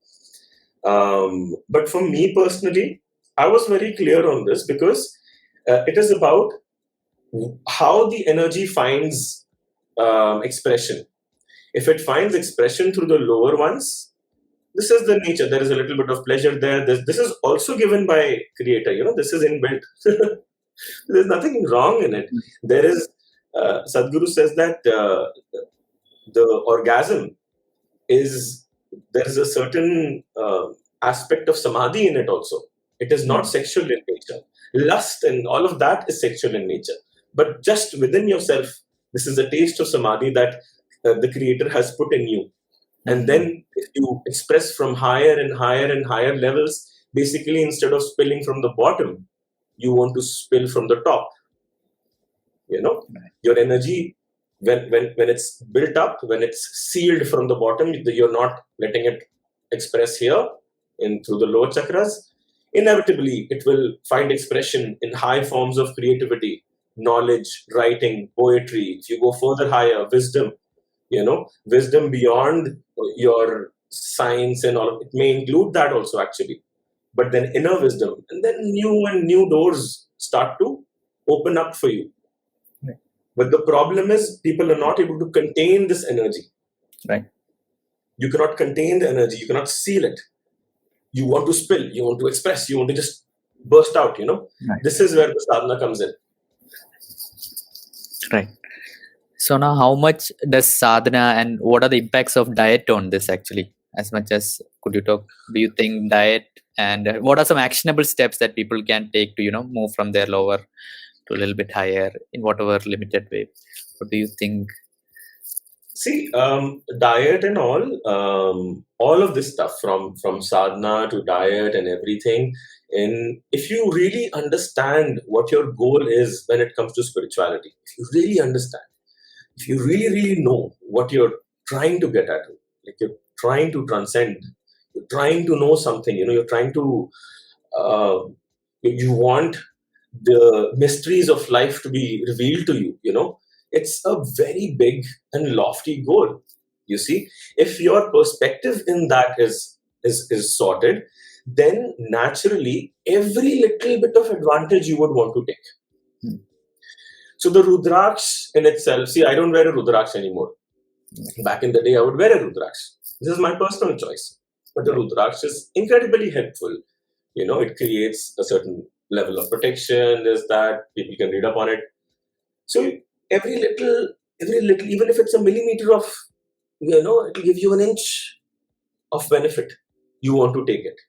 But for me personally, I was very clear on this because it is about how the energy finds expression. If it finds expression through the lower ones, this is the nature. There is a little bit of pleasure there. This is also given by Creator. This is inbuilt. There's nothing wrong in it. There is, Sadhguru says that the orgasm is, there is a certain aspect of samadhi in it also. It is not sexual in nature. Lust and all of that is sexual in nature. But just within yourself, this is a taste of samadhi that the Creator has put in you. And then if you express from higher and higher and higher levels, basically instead of spilling from the bottom, you want to spill from the top. Your energy, when it's built up, when it's sealed from the bottom, you're not letting it express here through the lower chakras. Inevitably, it will find expression in high forms of creativity, knowledge, writing, poetry. If you go further higher, wisdom, wisdom beyond your science and all. It may include that also, actually. But then inner wisdom, and then new doors start to open up for you. Right. But the problem is people are not able to contain this energy. Right. You cannot contain the energy. You cannot seal it. You want to spill. You want to express. You want to just burst out, Right. This is where the sadhana comes in. Right. So now how much does sadhana and what are the impacts of diet on this actually? As much as could you talk, do you think diet and what are some actionable steps that people can take to, move from their lower to a little bit higher in whatever limited way? What do you think? See, diet and all of this stuff from sadhana to diet and everything. And if you really understand what your goal is when it comes to spirituality, if you really understand, if you really know what you're trying to get at, like you're trying to transcend, you're trying to know something, you're trying to, you want the mysteries of life to be revealed to you, it's a very big and lofty goal. You see, if your perspective in that is sorted, then naturally every little bit of advantage you would want to take. So the Rudraksh in itself, see, I don't wear a Rudraksh anymore. Back in the day, I would wear a Rudraksh. This is my personal choice. But the Rudraksh is incredibly helpful. It creates a certain level of protection. There's that. People can read up on it. So every little, even if it's a millimeter of, it will give you an inch of benefit. You want to take it.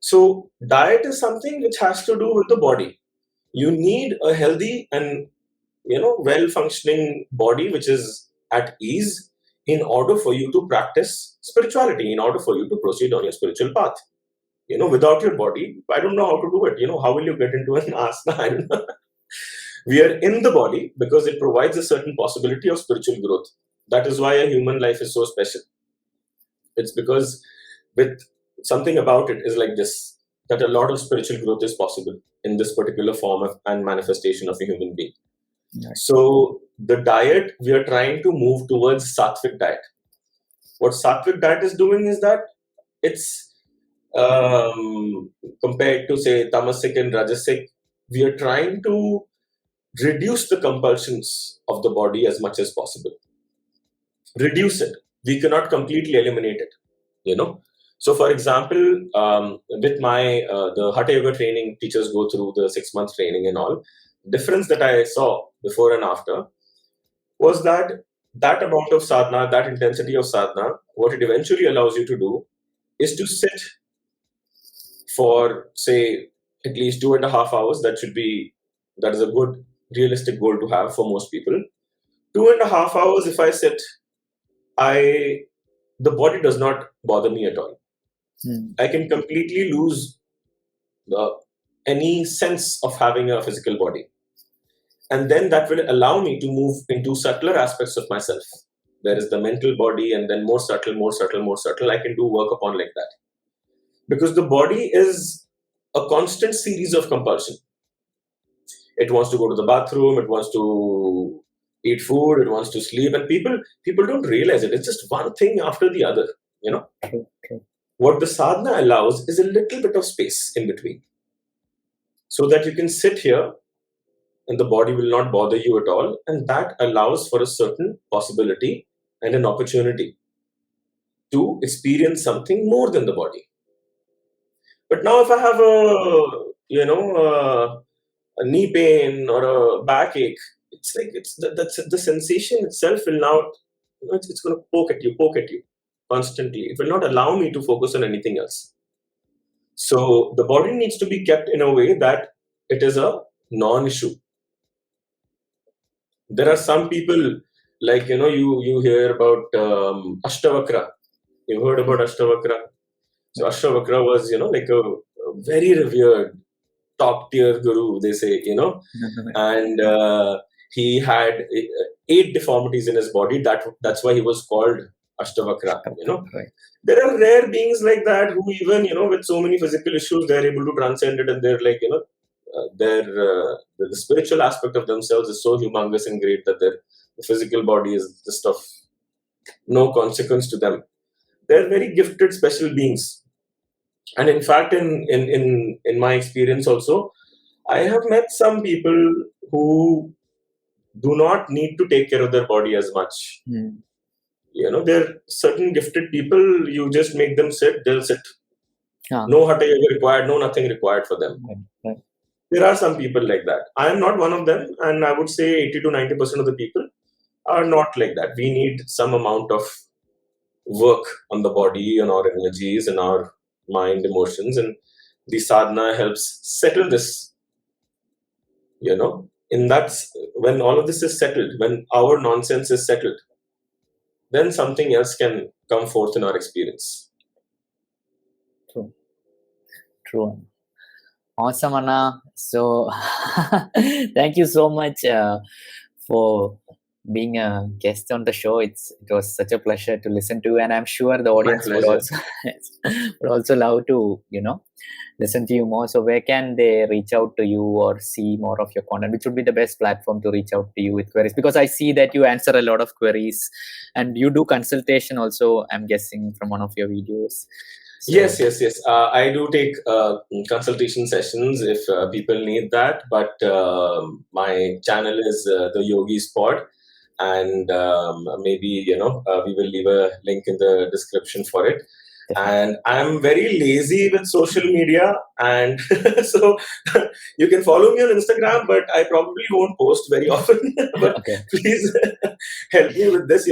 So diet is something which has to do with the body. You need a healthy and well-functioning body which is at ease in order for you to practice spirituality, in order for you to proceed on your spiritual path. Without your body, I don't know how to do it. How will you get into an asana? I don't know. We are in the body because it provides a certain possibility of spiritual growth. That is why a human life is so special. It's because with something about it is like this, that a lot of spiritual growth is possible in this particular form and manifestation of a human being. Right. So the diet, we are trying to move towards sattvic diet. What sattvic diet is doing is that it's compared to say tamasic and rajasic, we are trying to reduce the compulsions of the body as much as possible. Reduce it. We cannot completely eliminate it. So for example, with my the Hatha Yoga training, teachers go through the 6-month training and all. Difference that I saw before and after was that amount of sadhana, that intensity of sadhana, what it eventually allows you to do is to sit for, say, at least 2.5 hours. That is a good realistic goal to have for most people. 2.5 hours, if I sit, I the body does not bother me at all. I can completely lose any sense of having a physical body. And then that will allow me to move into subtler aspects of myself. There is the mental body, and then more subtle, more subtle, more subtle. I can do work upon like that. Because the body is a constant series of compulsion. It wants to go to the bathroom, it wants to eat food, it wants to sleep, and people don't realize it. It's just one thing after the other, you know. Okay. What the sadhana allows is a little bit of space in between, so that you can sit here and the body will not bother you at all, and that allows for a certain possibility and an opportunity to experience something more than the body. But now if I have a knee pain or a backache, it's like that's the sensation itself will now, it's going to poke at you constantly. It will not allow me to focus on anything else. So the body needs to be kept in a way that it is a non-issue. There are some people, like, you hear about Ashtavakra. You've heard about Ashtavakra. So Ashtavakra was, like a very revered, top tier guru, they say, and he had 8 deformities in his body. That's why he was called Ashtavakra. Right. There are rare beings like that who even, with so many physical issues, they're able to transcend it, and they're like, the spiritual aspect of themselves is so humongous and great that their physical body is just of no consequence to them. They're very gifted, special beings. And in fact, in my experience also, I have met some people who do not need to take care of their body as much. There are certain gifted people, you just make them sit, they'll sit. No Hatha Yoga required, no nothing required for them. Right. There are some people like that. I am not one of them, and I would say 80 to 90% of the people are not like that. We need some amount of work on the body, on our energies, and our mind, emotions, and the sadhana helps settle this. In that, when all of this is settled, when our nonsense is settled, then something else can come forth in our experience. True. Awesome, Anna. So, thank you so much for being a guest on the show. It was such a pleasure to listen to, and I'm sure the audience would also love to, listen to you more. So, where can they reach out to you or see more of your content? Which would be the best platform to reach out to you with queries? Because I see that you answer a lot of queries, and you do consultation also, I'm guessing, from one of your videos. So, yes. I do take consultation sessions if people need that. But my channel is the Yogi Spot, and maybe we will leave a link in the description for it. And I'm very lazy with social media, and so you can follow me on Instagram, but I probably won't post very often. But please help me with this.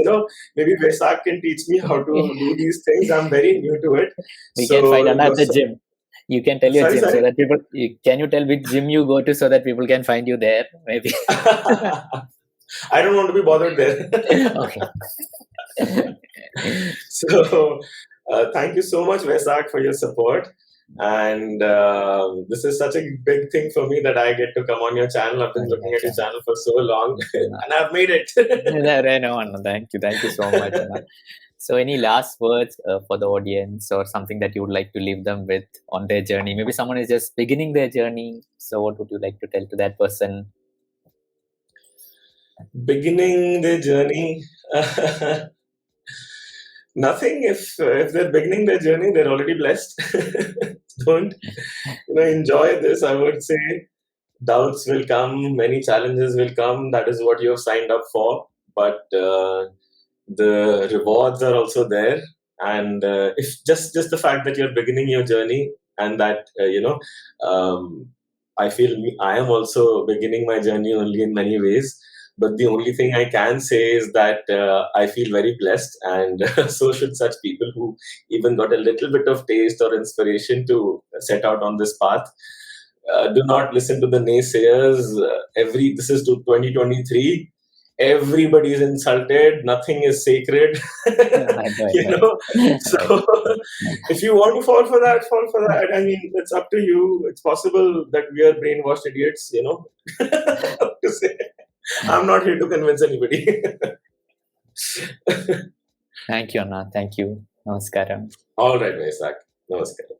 Maybe Vaisakh can teach me how to do these things. I'm very new to it. We can find Anna at the gym. You can tell your gym so that people. Can you tell which gym you go to so that people can find you there? Maybe. I don't want to be bothered there. Okay. So. Thank you so much, Vaisakh, for your support. And this is such a big thing for me that I get to come on your channel. I've been looking at your channel for so long, and I've made it. No, thank you so much. So, any last words for the audience, or something that you would like to leave them with on their journey? Maybe someone is just beginning their journey. So, what would you like to tell to that person? Beginning their journey. Nothing. If they're beginning their journey, they're already blessed. Don't enjoy this. I would say doubts will come, many challenges will come. That is what you have signed up for. But the rewards are also there. And if just the fact that you're beginning your journey, and that I feel I am also beginning my journey only in many ways. But the only thing I can say is that I feel very blessed, and so should such people who even got a little bit of taste or inspiration to set out on this path. Do not listen to the naysayers. This is to 2023. everybody is insulted, nothing is sacred. You know, so if you want to fall for that, fall for that. I mean, it's up to you. It's possible that we are brainwashed idiots, you know. To say, I'm not here to convince anybody. Thank you, Anna. Thank you. Namaskaram. All right, Vaisakh. Namaskaram.